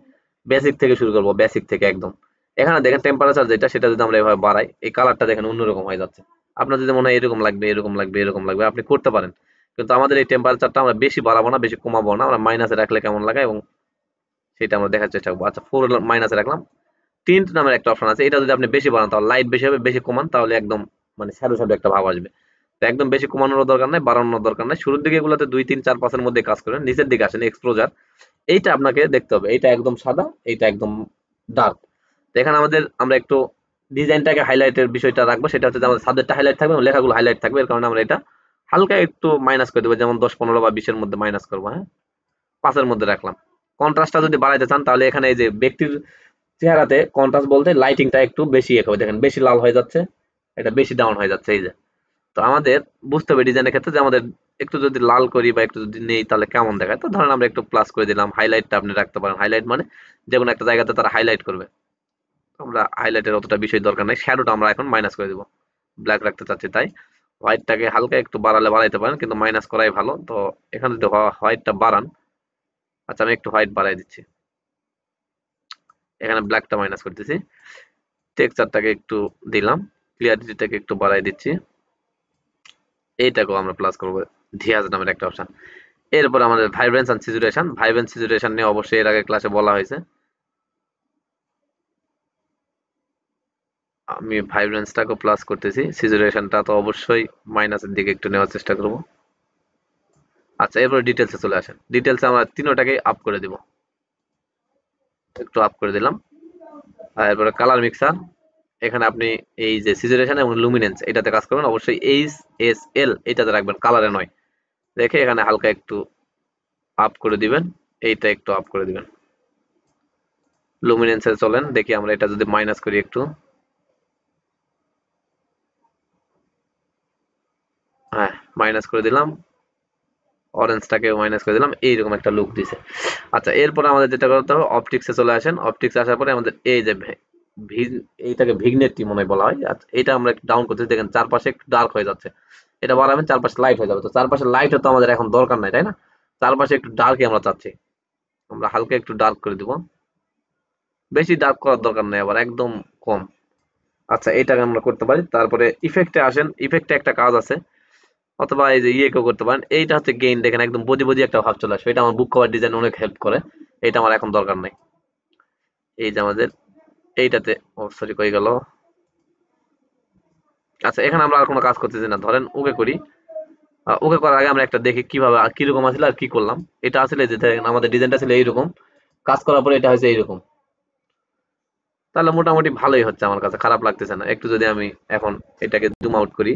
Speaker 1: বেসিক থেকে শুরু করবো, বেসিক থেকে একদম। এখানে দেখেন টেম্পারেচার যেটা, সেটা যদি আমরা এভাবে বাড়াই, এই কালারটা দেখেন অন্যরকম হয়ে যাচ্ছে। আপনার যদি মনে হয় এরকম লাগবে, এরকম লাগবে, এরকম লাগবে, আপনি করতে পারেন। কিন্তু আমাদের এই টেম্পারেচারটা আমরা বেশি বাড়াবো না, বেশি কমাবো না, আমরা মাইনাসে রাখলে কেমন লাগে এবং সেটা আমরা দেখার চেষ্টা করবো। আচ্ছা, 4 মাইনাসে রাখলাম। টিন্ট নামের একটা অপশন আছে, এটা যদি আপনি বেশি বাড়ান তাহলে লাইট বেশি হবে, বেশি কমান তাহলে একদম মানে শ্যাডো শ্যাডো একটা ভাব আসবে। তো একদম বেশি কমানোর দরকার নাই, বাড়ানোর দরকার নাই। শুরুর দিকে এগুলোতে 2 3 4 5 এর মধ্যে কাজ করেন। নিচের দিকে আসেন, এক্সপোজার, এইটা আপনাকে দেখতে হবে। এইটা একদম সাদা, এইটা একদম ডার্ক। তো এখানে আমরা একটু ডিজাইনটাকে হাইলাইটের বিষয়টা রাখবো, সেটা হচ্ছে যে আমাদের সাবজেক্টটা হাইলাইট থাকবে এবং লেখাগুলো হাইলাইট থাকবে। এর কারণে আমরা এটা হালকা একটু মাইনাস করে দেবো, যেমন 10 15 বা 20 এর মধ্যে মাইনাস করবো, হ্যাঁ, 5 এর মধ্যে রাখলাম। কন্ট্রাস্টটা যদি বাড়াইতে চান তাহলে এখানে এই যে ব্যক্তির চেহারাতে কন্ট্রাস্ট বলতে লাইটিংটা একটু বেশি হবে, দেখেন বেশি লাল হয়ে যাচ্ছে, এটা বেশি ডাউন হয়ে যাচ্ছে, এই যে। তো আমাদের বুঝতে হবে ডিজাইনের ক্ষেত্রে যে আমাদের একটু যদি লাল করি বা একটু যদি নেই তাহলে কেমন দেখায়। তো ধরেন আমরা একটু প্লাস করে দিলাম। হাইলাইটটা আপনি রাখতে পারেন, হাইলাইট মানে যে কোনো একটা জায়গাতে তারা হাইলাইট করবে। আমরা হাইলাইটের অতটা বিষয় দরকার নাই। শ্যাডোটা আমরা এখন মাইনাস করে দিব, ব্ল্যাক রাখতে চাচ্ছি তাই। হোয়াইটটাকে হালকা একটু বাড়ালে বাড়াইতে পারেন, কিন্তু মাইনাস করাই ভালো। তো এখানে যদি হোয়াইটটা বাড়ান, আচ্ছা আমি একটু হোয়াইট বাড়াই দিচ্ছি, এখানে ব্ল্যাকটা মাইনাস করতেছি। টেক্সচারটাকে একটু দিলাম, ক্লিয়ারিটিটাকে একটু বাড়াই দিচ্ছি। এইটাকেও আমরা প্লাস করবো, ধিয়াজ নামের একটা অপশন। এরপর আমাদের ভাইব্রেন্স এন্ড সিচুয়েশন নিয়ে অবশ্যই এর আগে ক্লাসে বলা হয়েছে। আমি ভাইব্রেন্সটাকে প্লাস করতেছি, সিচুয়েশনটা তো অবশ্যই মাইনাসের দিকে একটু নেওয়ার চেষ্টা করব। আচ্ছা, এরপর ডিটেলসে চলে আসেন। ডিটেলসে আমরা তিনোটাকে আপ করে দিব, একটু আপ করে দিলাম। আর এরপরে কালার মিক্সার, এখানে আপনি এই যে সিচুয়েশন এবং লুমিনেন্স এটাতে কাজ করবেন, অবশ্যই HSL এটাতে রাখবেন, কালারে নয়। দেখে এখানে হালকা একটু আপ করে দিবেন, এইটা একটু আপ করে দিবেন। লুমিনেন্সে চলেন, দেখি আমরা এটা যদি মাইনাস করি একটু, হ্যাঁ মাইনাস করে দিলাম, অরেঞ্জটাকে মাইনাস করে দিলাম, এইরকম একটা লুক দিছে। আচ্ছা, এরপর আমাদের যেটা করতে হবে, অপটিক্সে চলে আসেন। অপটিক্সে আসার পরে আমাদের এই যে এইটাকে ভিগনেটটি মনে হয় বলা হয়। আচ্ছা, এটা আমরা একটু ডাউন করতেছি, দেখেন চারপাশে একটু ডার্ক হয়ে যাচ্ছে। এটা বাড়াবেন, চারপাশে লাইট হয়ে যাবে। তো চারপাশে লাইটও তো আমাদের এখন দরকার নাই, তাই না? চারপাশে একটু ডার্কই আমরা চাচ্ছি, আমরা হালকা একটু ডার্ক করে দিব, বেশি ডার্ক করার দরকার নেই, আবার একদম কম। আচ্ছা, এটাকে আমরা করতে পারি। তারপরে ইফেক্টে আসেন, ইফেক্টে একটা কাজ আছে, অথবা এই যে ইয়েকেও করতে পারেন। এইটা হচ্ছে গেইন, দেখেন একদম বজি বজি একটা ভাব চলে আসবে, এটা আমার বুক কভার ডিজাইন অনেক হেল্প করে। এটা আমার এখন দরকার নাই। এই যে আমাদের এইটাতে, ও সরি কই গেল। আচ্ছা, এখানে আমরা আর কোনো কাজ করতেছি না, ধরেন ওকে করি। ওকে করার আগে আমরা একটা দেখি কিভাবে কিরকম আসলে আর কি করলাম। এটা আসলে যে দেখেন আমাদের ডিজাইনটা ছিল এইরকম, কাজ করার পরে এটা হয়েছে এইরকম। তাহলে মোটামুটি ভালোই হচ্ছে, আমার কাছে খারাপ লাগতেছে না। একটু যদি আমি এখন এটাকে জুম আউট করি,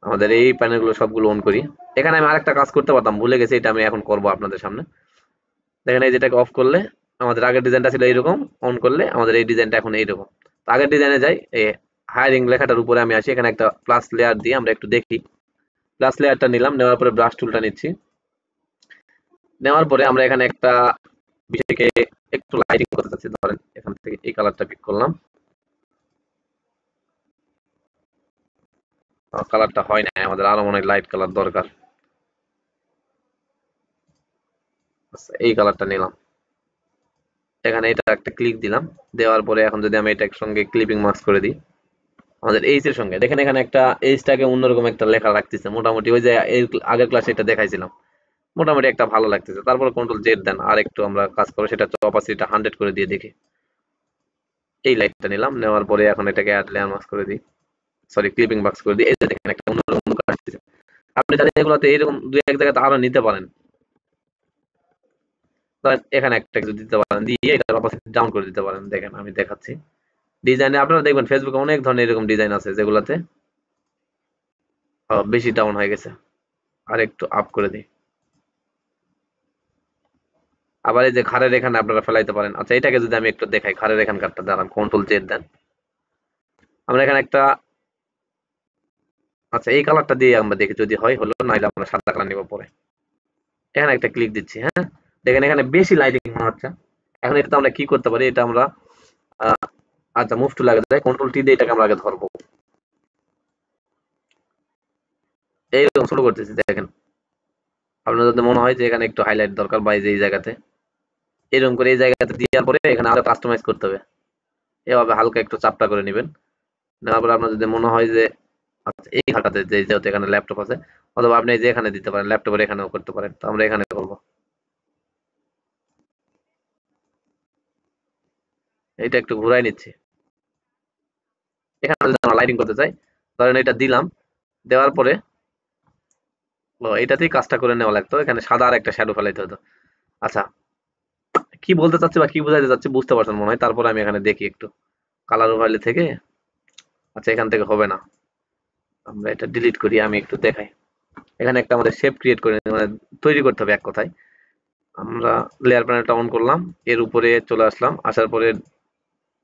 Speaker 1: আমাদের এই প্যানেলগুলো সবগুলো অন করি। এখানে আমি আরেকটা কাজ করতে পারতাম, ভুলে গেছি, এটা আমি এখন করব আপনাদের সামনে। দেখেন এই যেটাকে অফ করলে আমাদের আগের ডিজাইনটা ছিল এইরকম, অন করলে আমাদের এই ডিজাইনটা এখন এইরকম। তো আগের ডিজাইনে যাই, এই হায়ারিং লেখাটার উপরে আমি আসি, এখানে একটা প্লাস লেয়ার দিয়ে আমরা একটু দেখি। প্লাস লেয়ারটা নিলাম, নেওয়ার পরে ব্রাশ টুলটা নিচ্ছি। নেওয়ার পরে আমরা এখানে একটা বিষয়কে একটু লাইটিং করতে চাচ্ছি, ধরেন এখান থেকে এই কালারটা পিক করলাম। কালারটা হয় না, আমাদের আরো মনে হয় লাইট কালার দরকার। আচ্ছা, এই কালারটা নিলাম, এখানে এটা একটা ক্লিক দিলাম। দেওয়ার পরে এখন যদি আমি এটার সঙ্গে ক্লিপিং মাস্ক করে দিই, আমাদের এইচ এর সঙ্গে দেখেন এখানে একটা এইচটাকে অন্যরকম একটা লেখা রাখতেছে, মোটামুটি ওই যে আগের ক্লাসে এটা দেখাইছিলাম, মোটামুটি একটা ভালো লাগতেছে। তারপরে কন্ট্রোল জেড দেন, আর একটু আমরা কাজ করবো, সেটা হচ্ছে অপাসিটিটা 100 করে দিয়ে দেখি। এই লাইটটা নিলাম, নেওয়ার পরে এখন এটাকে অ্যাড লেয়ার মাস্ক করে দিই, সরি ক্লিপিং বাক্স করে দিই। এই যে দেখেন একটা অন্যরকম look আসতেছে। আপনি চাইলে এগুলোতে এরকম দুই এক জায়গাতে আরো নিতে পারেন, ধরেন এখানে একটা কিছু দিতে পারেন, দিয়ে এটার অপাসিটি ডাউন করে দিতে পারেন। দেখেন আমি দেখাচ্ছি ডিজাইনে, আপনারা দেখবেন ফেসবুকে অনেক ধরনের এরকম ডিজাইন আছে যেগুলাতে বেশি ডাউন হয়ে গেছে। আর একটু আপ করে দিই। আবার এই যে ঘাড়ের এখানে আপনারা ফেলাইতে পারেন। আচ্ছা, এটাকে যদি আমি একটু দেখাই, ঘাড়ের এখানকারটা দাঁড়ান, কন্ট্রোল জেড দেন, আমরা এখানে একটা, আচ্ছা এই কালারটা দিয়ে আমরা দেখি যদি হয়, হলো, নাইলে আমরা সাদা কালার নিব পরে। এখানে একটা ক্লিক দিচ্ছি, হ্যাঁ দেখেন এখানে বেশি লাইটিং মনে হচ্ছে। এখন এটা আমরা কি করতে পারি, এটা আমরা আচ্ছা মুভ টু লাগে যায়, কন্ট্রোল টি দিয়ে এটাকে আমরা আগে ধরবো, এইরকম শুরু করতেছি। দেখেন আপনার যদি মনে হয় যে এখানে একটু হাইলাইট দরকার, বা এই যে এই জায়গাতে এরকম করে এই জায়গাতে দেওয়ার পরে এখানে আরো কাস্টমাইজ করতে হবে, এভাবে হালকা একটু চাপটা করে নেবেন। নেওয়ার পরে আপনার যদি মনে হয় যে আচ্ছা এই ঘাটাতে যে যেহেতু এখানে ল্যাপটপ আছে, অথবা আপনি যে এখানে দিতে পারেন, ল্যাপটপের এখানেও করতে পারেন, তো আমরা এখানে করবো। এটা একটু ঘুরাই নিচ্ছি। এখানে যদি আমরা লাইটিং করতে চাই, ধরেন এটা দিলাম, দেওয়ার পরে এটাতেই কাজটা করে নেওয়া লাগতো, এখানে সাদা আর একটা শ্যাডো ফেলাইতে হতো। আচ্ছা, কি বলতে চাচ্ছি বা কি বোঝাইতে চাচ্ছি বুঝতে পারছেন মনে হয়। তারপরে আমি এখানে দেখি একটু কালার ওভারলে থেকে, আচ্ছা এখান থেকে হবে না, আমরা এটা ডিলিট করি, আমি একটু দেখাই। এখানে একটা আমাদের শেপ ক্রিয়েট করে মানে তৈরি করতে হবে এক কথায়। আমরা লেয়ার প্যানেলটা অন করলাম, এর উপরে চলে আসলাম, আসার পরে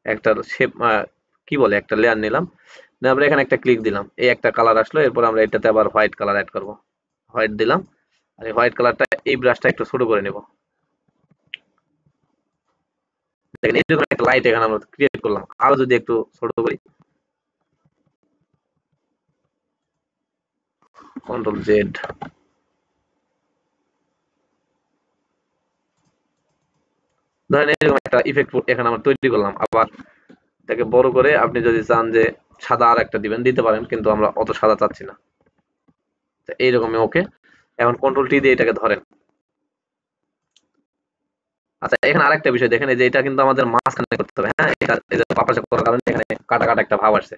Speaker 1: একটা শেপ কি বলে একটা লেয়ার নিলাম, আমরা এখানে একটা ক্লিক দিলাম, এই একটা কালার আসলো। এরপর আমরা এটাতে আবার হোয়াইট কালার অ্যাড করব, হোয়াইট দিলাম। আর এই হোয়াইট কালারটা এই ব্রাশটা একটু ছোট করে নেব। দেখেন এইরকম একটা লাইট এখানে আমরা ক্রিয়েট করলাম। আরো যদি একটু ছোট করি, কন্ট্রোল জেড, ধরেন এরকম একটা ইফেক্ট এখানে আমরা তৈরি করলাম। আবার এটাকে বড় করে আপনি যদি চান যে সাদা আর একটা দিবেন, দিতে পারেন, কিন্তু আমরা অত সাদা চাচ্ছি না। এইরকমই ওকে। এখন কন্ট্রোল টি দিয়ে এটাকে ধরেন। আচ্ছা, এখানে আরেকটা বিষয় দেখেন, এই যে এটা কিন্তু আমাদের মাঝখানে করতে হবে। হ্যাঁ, এটা এই যে পাশে করার কারণে এখানে কাটা কাটা একটা ভাব আসছে।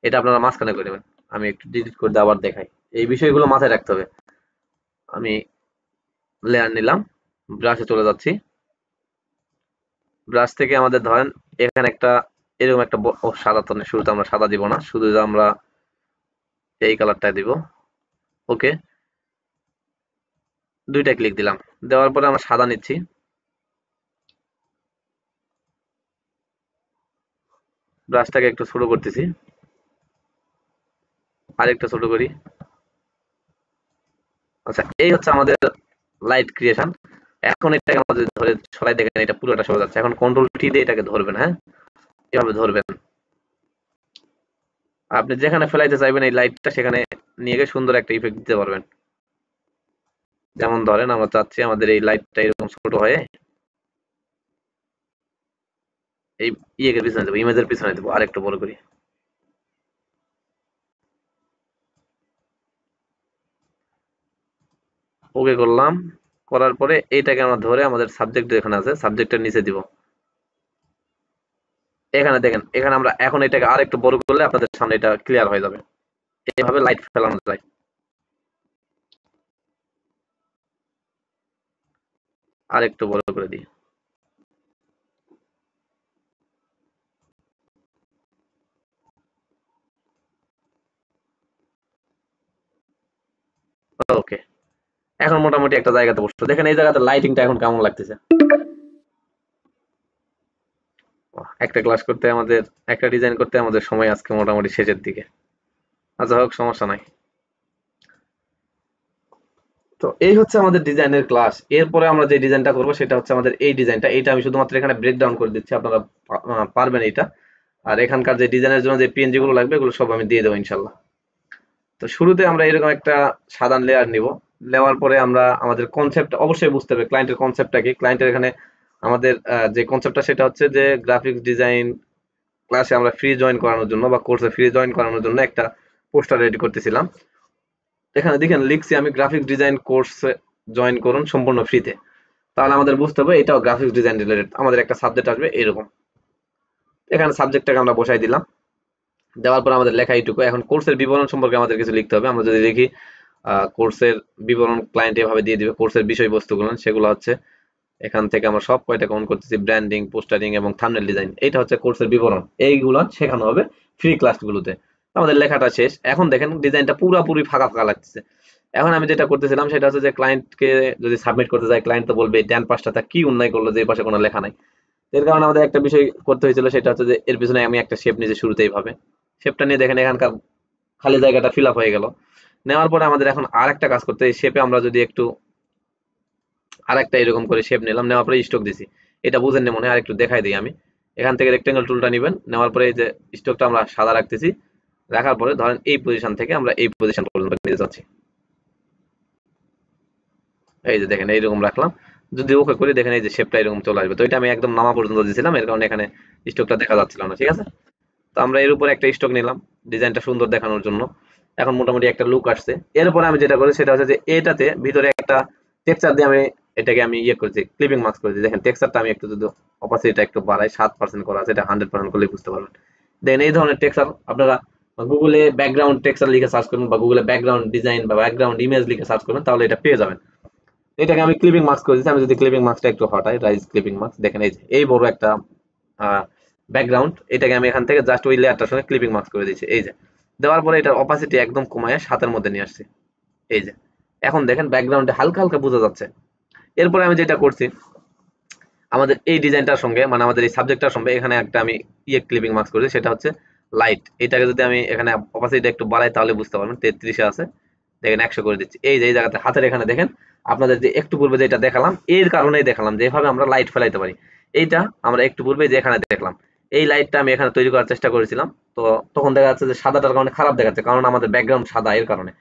Speaker 1: এটা আপনারা মাঝখানে করে নেবেন। আমি একটু ডিলিট করে দিয়ে আবার দেখাই। এই বিষয়গুলো মাথায় রাখতে হবে। আমি লেয়ার নিলাম, ব্রাশে চলে যাচ্ছি। ব্রাশ থেকে আমাদের ধরেন এখানে একটা এরকম একটা সাদা তো শুরুতে আমরা সাদা দিব না, শুধু আমরা এই কালারটা দিব। ওকে, দুইটা ক্লিক দিলাম। দেওয়ার পরে আমরা সাদা নিচ্ছি, ব্রাশটাকে একটু ছোট করতেছি, আরেকটা ছোট করি। আচ্ছা, এই হচ্ছে আমাদের লাইট ক্রিয়েশন। এখন এটাকে আমাদের ধরে সরাই, দেখেন এটা পুরোটা সরে যাচ্ছে। এখন কন্ট্রোল টি দিয়ে এটাকে ধরবেন। হ্যাঁ, এভাবে ধরবেন। আপনি যেখানে ফেলাইতে চাইবেন এই লাইটটা, সেখানে নিয়ে গিয়ে সুন্দর একটা ইফেক্ট দিতে পারবেন। যেমন ধরেন আমরা চাচ্ছি আমাদের এই লাইটটা এরকম ছোট হয়ে এই ইয়ের পিছনে দেবো, ইমেজের পিছনে দেবো, আরেকটু বড় করি। ওকে করলাম। করার পরে এইটাকে আমরা ধরে আমাদের সাবজেক্ট যেখানে আছে সাবজেক্টের নিচে দিব। এখানে দেখেন, এখানে আমরা এখন এটাকে আরেকটু বড় করলে আপনাদের সামনে এটা ক্লিয়ার হয়ে যাবে। এইভাবে লাইট ফেলানো যায়। আরেকটু বড় করে দিই। ওকে, এখন মোটামুটি একটা জায়গাতে বসছো। দেখেন এই জায়গাতে লাইটিংটা এখন কেমন লাগতেছে। একটা ক্লাস করতে আমাদের, একটা ডিজাইন করতে আমাদের সময় আজকে মোটামুটি শেষের দিকে। আচ্ছা, হোক, সমস্যা নাই। তো এই হচ্ছে আমাদের ডিজাইনের ক্লাস। এরপরে আমরা যে ডিজাইনটা করব সেটা হচ্ছে আমাদের এই ডিজাইনটা। এইটা আমি শুধুমাত্র এখানে ব্রেকডাউন করে দিচ্ছি, আপনারা পারবেন এটা। আর এখানকার যে ডিজাইনের জন্য যে পিএনজি গুলো লাগবে এগুলো সব আমি দিয়ে দেবো ইনশাল্লাহ। তো শুরুতে আমরা এরকম একটা সাধারণ লেয়ার নিব। নেওয়ার পরে আমরা আমাদের কনসেপ্ট অবশ্যই বুঝতে হবে, ক্লায়েন্টের কনসেপ্টটা কি। ক্লায়েন্টের এখানে আমাদের যে কনসেপ্টটা সেটা হচ্ছে যে গ্রাফিক্স ডিজাইন ক্লাসে আমরা ফ্রি জয়েন করানোর জন্য বা কোর্সে ফ্রি জয়েন করানোর জন্য একটা পোস্টার রেডি করতেছিলাম। এখানে দেখেন লিখছি আমি, গ্রাফিক্স ডিজাইন কোর্সে জয়েন করুন সম্পূর্ণ ফ্রিতে। তাহলে আমাদের বুঝতে হবে এটাও গ্রাফিক্স ডিজাইন রিলেটেড। আমাদের একটা সাবজেক্ট আসবে এরকম। এখানে সাবজেক্টটাকে আমরা বসাই দিলাম। দেওয়ার পর আমাদের লেখা এইটুকু। এখন কোর্সের বিবরণ সম্পর্কে আমাদের কিছু লিখতে হবে। আমরা যদি লিখি কোর্সের বিবরণ ক্লায়েন্ট এভাবে দিয়ে দিবে, কোর্সের বিষয়বস্তুগুলো সেগুলো হচ্ছে এখান থেকে আমরা সব কয়টা কাউন্ট করতেছি, ব্র্যান্ডিং, পোস্টারিং এবং থাম্বনেল ডিজাইন। এইটা হচ্ছে কোর্সের বিবরণ, এইগুলো শেখানো হবে ফ্রি ক্লাসগুলোতে। আমাদের লেখাটা শেষ। এখন দেখেন ডিজাইনটা পুরোপুরি ফাঁকা ফাঁকা লাগতেছে। এখন আমি যেটা করতেছিলাম সেটা হচ্ছে যে ক্লায়েন্টকে যদি সাবমিট করতে যাই, ক্লায়েন্ট তো বলবে ডান পাশটা কি অন্যায় করলো যে এই পাশে কোনো লেখা নাই। এর কারণে আমাদের একটা বিষয় করতে হয়েছিল, সেটা হচ্ছে যে এর পিছনে আমি একটা শেপ নিজে শুরুতেই ভাবে শেপটা নিয়ে দেখেন এখানকার খালি জায়গাটা ফিল আপ হয়ে গেল। নেওয়ার পরে আমাদের এখন আর একটা কাজ করতে, এই শেপে আমরা যদি একটু আর একটা এরকম করে শেপ নিলাম, নেওয়ার পরে স্ট্রোক দিছি। এটা বুঝেন না মনে হয়, আর একটু দেখাই দিই আমি। এখান থেকে রেক্টেঙ্গেল টুলটা নেবেন, নেওয়ার পরে এই যে স্ট্রোকটা আমরা সাদা রাখতেছি। রাখার পরে ধরেন এই পজিশন থেকে আমরা এই পজিশন পর্যন্ত নিয়ে যাচ্ছি। এই যে দেখেন এইরকম রাখলাম। যদি ওকে করি দেখেন এই যে শেপটা এরকম চলে আসবে। তো এটা আমি একদম নামা পর্যন্ত দিয়েছিলাম, এর কারণে এখানে স্ট্রোকটা দেখা যাচ্ছিল না। ঠিক আছে, তো আমরা এর উপরে একটা স্ট্রোক নিলাম ডিজাইনটা সুন্দর দেখানোর জন্য। এখন মোটামুটি একটা লুক আসছে। এরপরে আমি যেটা করি সেটা হচ্ছে যে এটাতে ভিতরে একটা টেক্সচার দিয়ে আমি এটাকে আমি ইয়ে করেছি, ক্লিপিং মাস্ক করেছি। দেখেন টেক্সচারটা আমি একটু যদি অপাসিটিটা একটু বাড়াই, 7% করা আছে, এটা 100% করলে বুঝতে পারবেন। দেন এই ধরনের টেক্সচার আপনারা গুগলে ব্যাকগ্রাউন্ড টেক্সচার লিখে সার্চ করবেন বা গুগলে ব্যাকগ্রাউন্ড ডিজাইন বা ব্যাকগ্রাউন্ড ইমেজ লিখে সার্চ করবেন, তাহলে এটা পেয়ে যাবেন। এটাকে আমি ক্লিপিং মাস্ক করে দিচ্ছি। আমি যদি ক্লিপিং মাস্কটা একটু হটাই, রাইজ ক্লিপিং মাস্ক, দেখেন এই যে এই বড় একটা ব্যাকগ্রাউন্ড, এটাকে আমি এখান থেকে জাস্ট ওই লেয়ারটার সঙ্গে ক্লিপিং মাস্ক করে দিচ্ছি। এই যে দেওয়ার পরে এটার অপাসিটি একদম কমায় 7-এর মধ্যে নিয়ে আসছি। এই যে এখন দেখেন ব্যাকগ্রাউন্ডে হালকা হালকা বোঝা যাচ্ছে। এরপরে আমি যেটা করছি, আমাদের এই ডিজাইনটার সঙ্গে মানে আমাদের এই সাবজেক্টটার সঙ্গে এখানে একটা আমি ইয়ে ক্লিপিং মাস্ক করেছি, সেটা হচ্ছে লাইট। এটাকে যদি আমি এখানে অপাসিটি একটু বাড়াই তাহলে বুঝতে পারবেন। 33-এ আছে, দেখেন 100 করে দিচ্ছি। এই যে এই জায়গাতে হাতের এখানে দেখেন, আপনাদের যে একটু পূর্বে যেটা দেখালাম এর কারণেই দেখালাম যে এভাবে আমরা লাইট ফেলাইতে পারি। এইটা আমরা একটু পূর্বে যে এখানে দেখলাম, এই লাইটটা আমি এখানে তৈরি করার চেষ্টা করেছিলাম। তো তখন দেখা যাচ্ছে যে সাদাটার কারণে খারাপ দেখাচ্ছে, কারণ আমাদের ব্যাকগ্রাউন্ড সাদা, এর কারণে।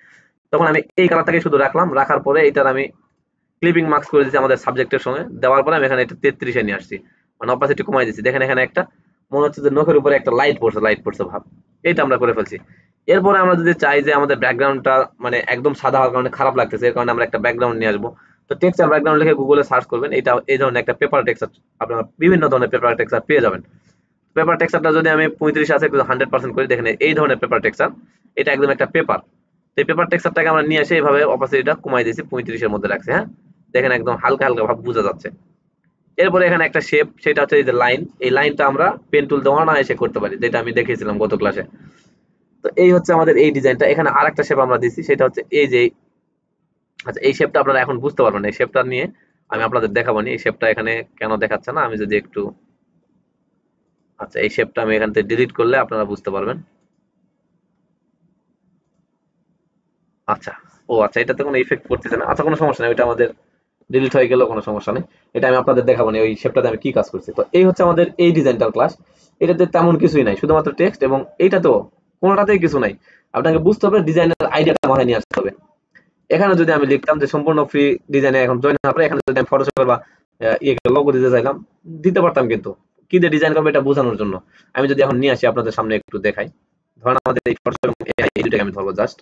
Speaker 1: তখন আমি এই কালারটাকে শুধু রাখলাম, রাখার পরে এটার আমি ক্লিপিং মার্কস করে দিচ্ছি আমাদের সাবজেক্টের সঙ্গে। দেওয়ার পরে আমি এখানে এটা 33-এ নিয়ে আসছি, মানে অপাসিটি কমাই দিচ্ছি। দেখেন এখানে একটা মনে হচ্ছে যে নখের উপরে একটা লাইট পড়ছে, লাইট পড়ছে ভাব। এইটা আমরা করে ফেলছি। এরপরে আমরা যদি চাই যে আমাদের ব্যাকগ্রাউন্ডটা মানে একদম সাদা হওয়ার কারণে খারাপ লাগতেছে, এর কারণে আমরা একটা ব্যাকগ্রাউন্ড নিয়ে আসবো। তো টেক্সচার ব্যাকগ্রাউন্ড লিখে গুগলে সার্চ করবেন, এটা এই ধরনের একটা পেপার টেক্সচার, আপনারা বিভিন্ন ধরনের পেপার টেক্সচার পেয়ে যাবেন। পেপার টেক্সচারটা যদি আমি 35 আছে 100% করি, দেখেন এই ধরনের পেপার টেক্সচার, এটা একদম একটা পেপার। এই পেপার টেক্সচারটাকে আমরা নিয়ে এসে এইভাবে অপাসিটিটা কমাই দিয়েছি, 35-এর মধ্যে রাখছি। হ্যাঁ, দেখেন একদম হালকা হালকা ভাব বোঝা যাচ্ছে। এরপরে এখানে একটা শেপ, সেটা হচ্ছে এই যে লাইন, এই লাইনটা আমরা পেন টুল দেওয়া না এসে করতে পারি, যেটা আমি দেখিয়েছিলাম গত ক্লাসে। তো এই হচ্ছে আমাদের এই ডিজাইনটা। এখানে আরেকটা শেপ আমরা দিচ্ছি, সেটা হচ্ছে এই যে, আচ্ছা এই শেপটা আপনারা এখন বুঝতে পারবেন, এই শেপটা নিয়ে আমি আপনাদের দেখাবো নি, এই শেপটা এখানে কেন দেখাচ্ছে না, আমি যদি একটু, আচ্ছা এই শেপটা আমি এখান থেকে ডিলিট করলে আপনারা বুঝতে পারবেন। আচ্ছা, ও আচ্ছা, এটাতে কোনো ইফেক্ট পড়তেছে না, আচ্ছা কোনো সমস্যা নেই, ওইটা আমাদের ডিলিট হয়ে গেলেও কোনো সমস্যা নেই। এটা আমি আপনাদের দেখাবো না ওই শেপটাতে আমি কি কাজ করছি। তো এই হচ্ছে আমাদের এই ডিজাইনটার ক্লাস। এটাতে তেমন কিছুই নাই, শুধুমাত্র টেক্সট, এবং এইটাতেও কোনোটাতেই কিছু নাই। আপনাকে বুঝতে হবে ডিজাইনের আইডিয়াটা মাথায় নিয়ে আসতে হবে। এখানে যদি আমি লিখতাম যে সম্পূর্ণ ফ্রি ডিজাইনে এখন জয়েন হওয়ার পরে, এখানে যদি আমি ফটোশপের বা লোগো দিতে চাইলাম, দিতে পারতাম, কিন্তু কি দিয়ে ডিজাইন করবো এটা বোঝানোর জন্য আমি যদি এখন নিয়ে আসি আপনাদের সামনে একটু দেখাই। ধরেন আমাদের এই ফটোশপ এবং এআই, এই দুটাকে আমি ধরবো জাস্ট।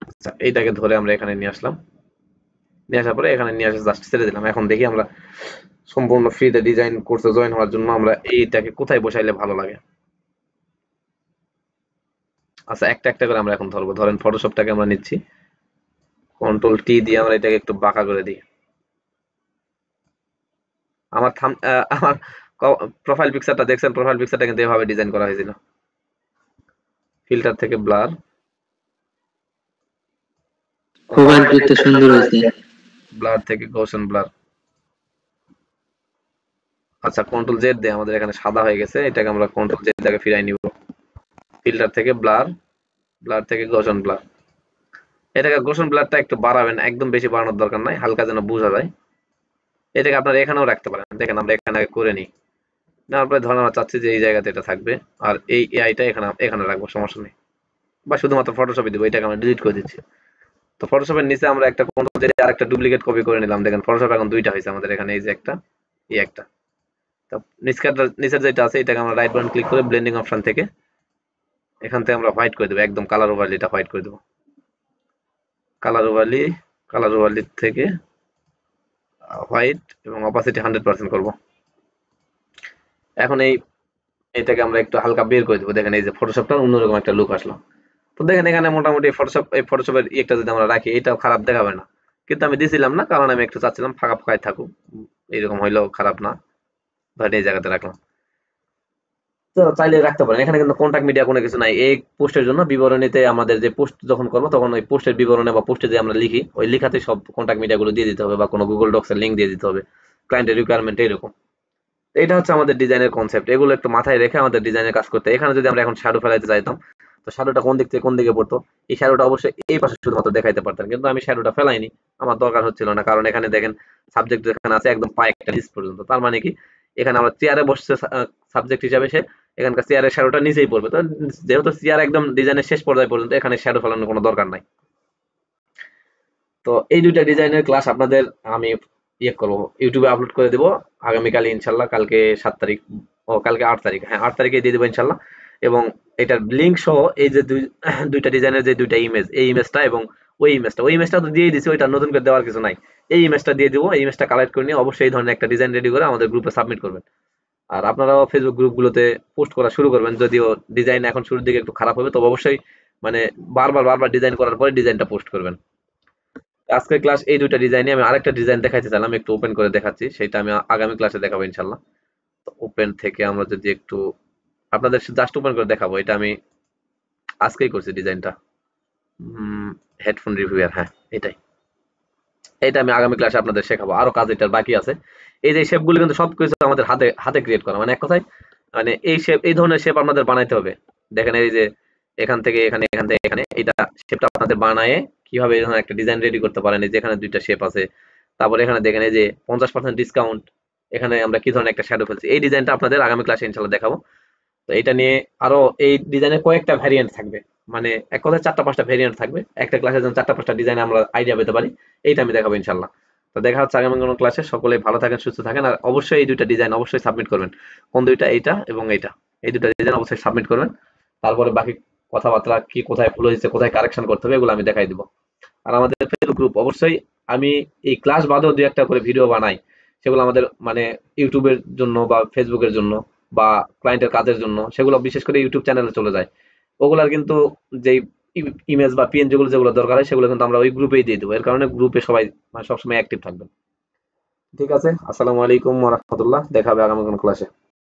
Speaker 1: আচ্ছা, এইটাকে ধরে আমরা এখানে নিয়ে আসলাম, নিয়ে আসার পরে এখানে নিয়ে আসে জাস্ট ছেড়ে দিলাম। এখন দেখি আমরা সম্পূর্ণ ফ্রিতে ডিজাইন কোর্সে জয়েন হওয়ার জন্য আমরা এইটাকে কোথায় বসাইলে ভালো লাগে। আচ্ছা, একটা একটা করে আমরা এখন ধরবো। ধরেন ফটোশপটাকে আমরা নিচ্ছি, কন্ট্রোল টি দিয়ে আমরা এটাকে একটু বাঁকা করে দিই। আমার আমার প্রোফাইল পিকচারটা দেখছেন, প্রোফাইল পিকচারটা কিন্তু এভাবে ডিজাইন করা হয়েছিল, ফিল্টার থেকে ব্লার,
Speaker 2: প্রোফাইল পিকটা সুন্দর হয়েছে।
Speaker 1: ব্লার থেকে গৌসন ব্লার। আচ্ছা, কন্ট্রোল জেড দিয়ে আমাদের এখানে সাদা হয়ে গেছে, এটাকে আমরা কন্ট্রোল জেড দিয়ে ফিরাই নিব। ফিল্টার থেকে ব্লার, ব্লার থেকে গৌসন ব্লার। এটাকে গৌসন ব্লারটা একটু বাড়াবেন, একদম বেশি বাড়ানোর দরকার নাই, হালকা যেন বোঝা যায়। এটাকে আপনারা এখানেও রাখতে পারেন, দেখেন আমরা এখানে আগে করে নিই। নেওয়ার পরে ধরেন আমরা চাচ্ছি যে এই জায়গাতে এটা থাকবে, আর এই এআইটা এখানে এখানে রাখবো, সমস্যা নেই। বা শুধুমাত্র ফটোশপে দিব, এটাকে আমরা ডিলিট করে দিচ্ছি। তো ফটোশপের নিচে আমরা একটা কন্ট্রোল জেড আর একটা ডুপ্লিকেট কপি করে নিলাম, দেখেন ফটোশপ এখন দুইটা হয়েছে আমাদের এখানে, এই যে একটা, এই একটা। তো নিচের যেটা আছে এটাকে আমরা রাইট বাটন ক্লিক করে ব্লেন্ডিং অপশন থেকে এখান থেকে আমরা হোয়াইট করে দেবো, একদম কালার ওভারলিটা হোয়াইট করে দেবো। কালার ওভারলি, কালার ওভারলি থেকে হোয়াইট এবং অপাসিটি 100% করব। এখন এইটাকে আমরা একটু হালকা বের করে দেবো, দেখেন এই যে ফটোশপটার অন্যরকম একটা লুক আসলো। তো দেখেন এখানে মোটামুটি ফটোশপ, এই ফটোশপের একটা যদি আমরা রাখি, এটাও খারাপ দেখাবে না, কিন্তু আমি দিছিলাম না, কারণ আমি একটু চাচ্ছিলাম ফাঁকা ফাঁকায় থাকুক, এইরকম হইলেও খারাপ না। ধরেন এই জায়গাতে রাখলাম, তো চাইলে রাখতে পারেন। এখানে কিন্তু কন্টাক্ট মিডিয়া কোনো কিছু নাই এই পোস্টের জন্য। বিবরণীতে আমাদের যে পোস্ট যখন করবো, তখন ওই পোস্টের বিবরণে বা পোস্টে যে আমরা লিখি, ওই লিখাতে সব কন্টাক্ট মিডিয়া গুলো দিয়ে দিতে হবে, বা কোনো গুগল ডক্স এর লিঙ্ক দিয়ে দিতে হবে, ক্লায়েন্টের রিকোয়ারমেন্ট এরকম। তো এটা হচ্ছে আমাদের ডিজাইনের কনসেপ্ট, এগুলো একটু মাথায় রেখে আমাদের ডিজাইনের কাজ করতে। এখানে যদি আমরা এখন শ্যাডো ফেলাইতে চাইতাম, তো শ্যাডোটা কোন দিক থেকে কোন দিকে পড়তো, এই শ্যাডোটা অবশ্যই এই পাশে শুধুমাত্র দেখাইতে পারতেন, কিন্তু আমি শ্যাডোটা ফেলাইনি, আমার দরকার হচ্ছিল না, কারণ এখানে দেখেন সাবজেক্ট যেখানে আছে একদম পায়ে একটা লিস্ট পর্যন্ত, তার মানে কি এখানে আমরা চেয়ারে বসছে সাবজেক্ট হিসাবে, সে এখানকার চেয়ারের শ্যাডোটা নিচেই পড়বে। তো যেহেতু চেয়ার একদম ডিজাইনের শেষ পর্যায়ে পর্যন্ত, এখানে শ্যাডো ফেলানোর কোনো দরকার নাই। তো এই দুইটা ডিজাইনের ক্লাস আপনাদের আমি করবো, ইউটিউবে আপলোড করে দেবো আগামীকাল ইনশাল্লাহ, কালকে 7 তারিখ, ও কালকে 8 তারিখ, হ্যাঁ 8 তারিখে দিয়ে দেবো ইনশাল্লাহ। এবং এটার লিঙ্ক সহ এই যে দুইটা ডিজাইনের যে দুইটা ইমেজ, এই ইমেজটা এবং ওই ইমেজটা তো দিয়ে দিছি, ওইটা নতুন করে দেওয়ার কিছু নাই। এই ইমেজটা দিয়ে দিব, এই ইমেজটা কালেক্ট করে নিয়ে অবশ্যই এই ধরনের একটা ডিজাইন রেডি করে আমাদের গ্রুপে সাবমিট করবেন। আর আপনারাও ফেসবুক গ্রুপগুলোতে পোস্ট করা শুরু করবেন, যদিও ডিজাইন এখন শুরুর দিকে একটু খারাপ হবে, তবে অবশ্যই মানে বারবার বারবার ডিজাইন করার পরে ডিজাইনটা পোস্ট করবেন। আজকের ক্লাস এই দুইটা ডিজাইনে, আমি আরেকটা ডিজাইন দেখাইতে চাইলাম, একটু ওপেন করে দেখাচ্ছি, সেটা আমি আগামী ক্লাসে দেখাবো ইনশাল্লাহ। তো ওপেন থেকে আমরা যদি একটু আপনাদের জাস্ট ওপেন করে দেখাবো, এটা আমি আজকেই করছি ডিজাইনটা, হেডফোন রিভিউয়ার, হ্যাঁ এটাই। এটা আমি আগামী ক্লাসে আপনাদের শেখাবো, আরো কাজ এটার বাকি আছে। এই যে শেপগুলো কিন্তু সবকিছু আমাদের হাতে হাতে ক্রিয়েট করা, মানে এক কথায় মানে এই শেপ, এই ধরনের শেপ আপনাদের বানাইতে হবে। দেখেন এই যে এখান থেকে এখানে, এখান থেকে এখানে, এটা শেপটা আপনাদের বানায়ে কিভাবে এই ধরনের একটা ডিজাইন রেডি করতে পারেন। এই যে এখানে দুইটা শেপ আছে, তারপরে এখানে দেখেন এই যে 50% ডিসকাউন্ট, এখানে আমরা কি ধরনের একটা শ্যাডো ফেলছি, এই ডিজাইনটা আপনাদের আগামী ক্লাসে ইনশাল্লাহ দেখাবো। তো এটা নিয়ে আরো এই ডিজাইনের কয়েকটা ভ্যারিয়েন্ট থাকবে, মানে এক কথায় 4টা 5টা ভ্যারিয়েন্ট থাকবে, একটা ক্লাসে যেন 4টা 5টা ডিজাইন আমরা আইডিয়া পেতে পারি, এইটা আমি দেখাবো ইনশাল্লাহ। তো দেখা হচ্ছে আগামী কোনো ক্লাসে। সকলে ভালো থাকেন, সুস্থ থাকেন, আর অবশ্যই এই দুইটা ডিজাইন অবশ্যই সাবমিট করবেন। কোন দুইটা? এইটা এবং এইটা, এই দুইটা ডিজাইন অবশ্যই সাবমিট করবেন। তারপরে বাকি কথাবার্তা কি কোথায় ভুল হয়েছে, কোথায় কারেকশন করতে হবে, এগুলো আমি দেখাই দিব। আর আমাদের ফেসবুক গ্রুপ অবশ্যই, আমি এই ক্লাস বাদেও দুই একটা করে ভিডিও বানাই, সেগুলো আমাদের মানে ইউটিউবের জন্য বা ফেসবুকের জন্য বা ক্লায়েন্টের কাজের জন্য, সেগুলো বিশেষ করে ইউটিউব চ্যানেলে চলে যায়। ওগুলার কিন্তু যেই ইমেজ বা পিএনজি গুলো যেগুলো দরকার হয়, সেগুলো কিন্তু আমরা ওই গ্রুপেই দিয়ে দেবো। এর কারণে গ্রুপে সবাই মানে সবসময় অ্যাক্টিভ থাকবেন। ঠিক আছে, আসসালামু আলাইকুম ওয়া রাহমাতুল্লাহ। দেখা হবে আগামী কোনো ক্লাসে।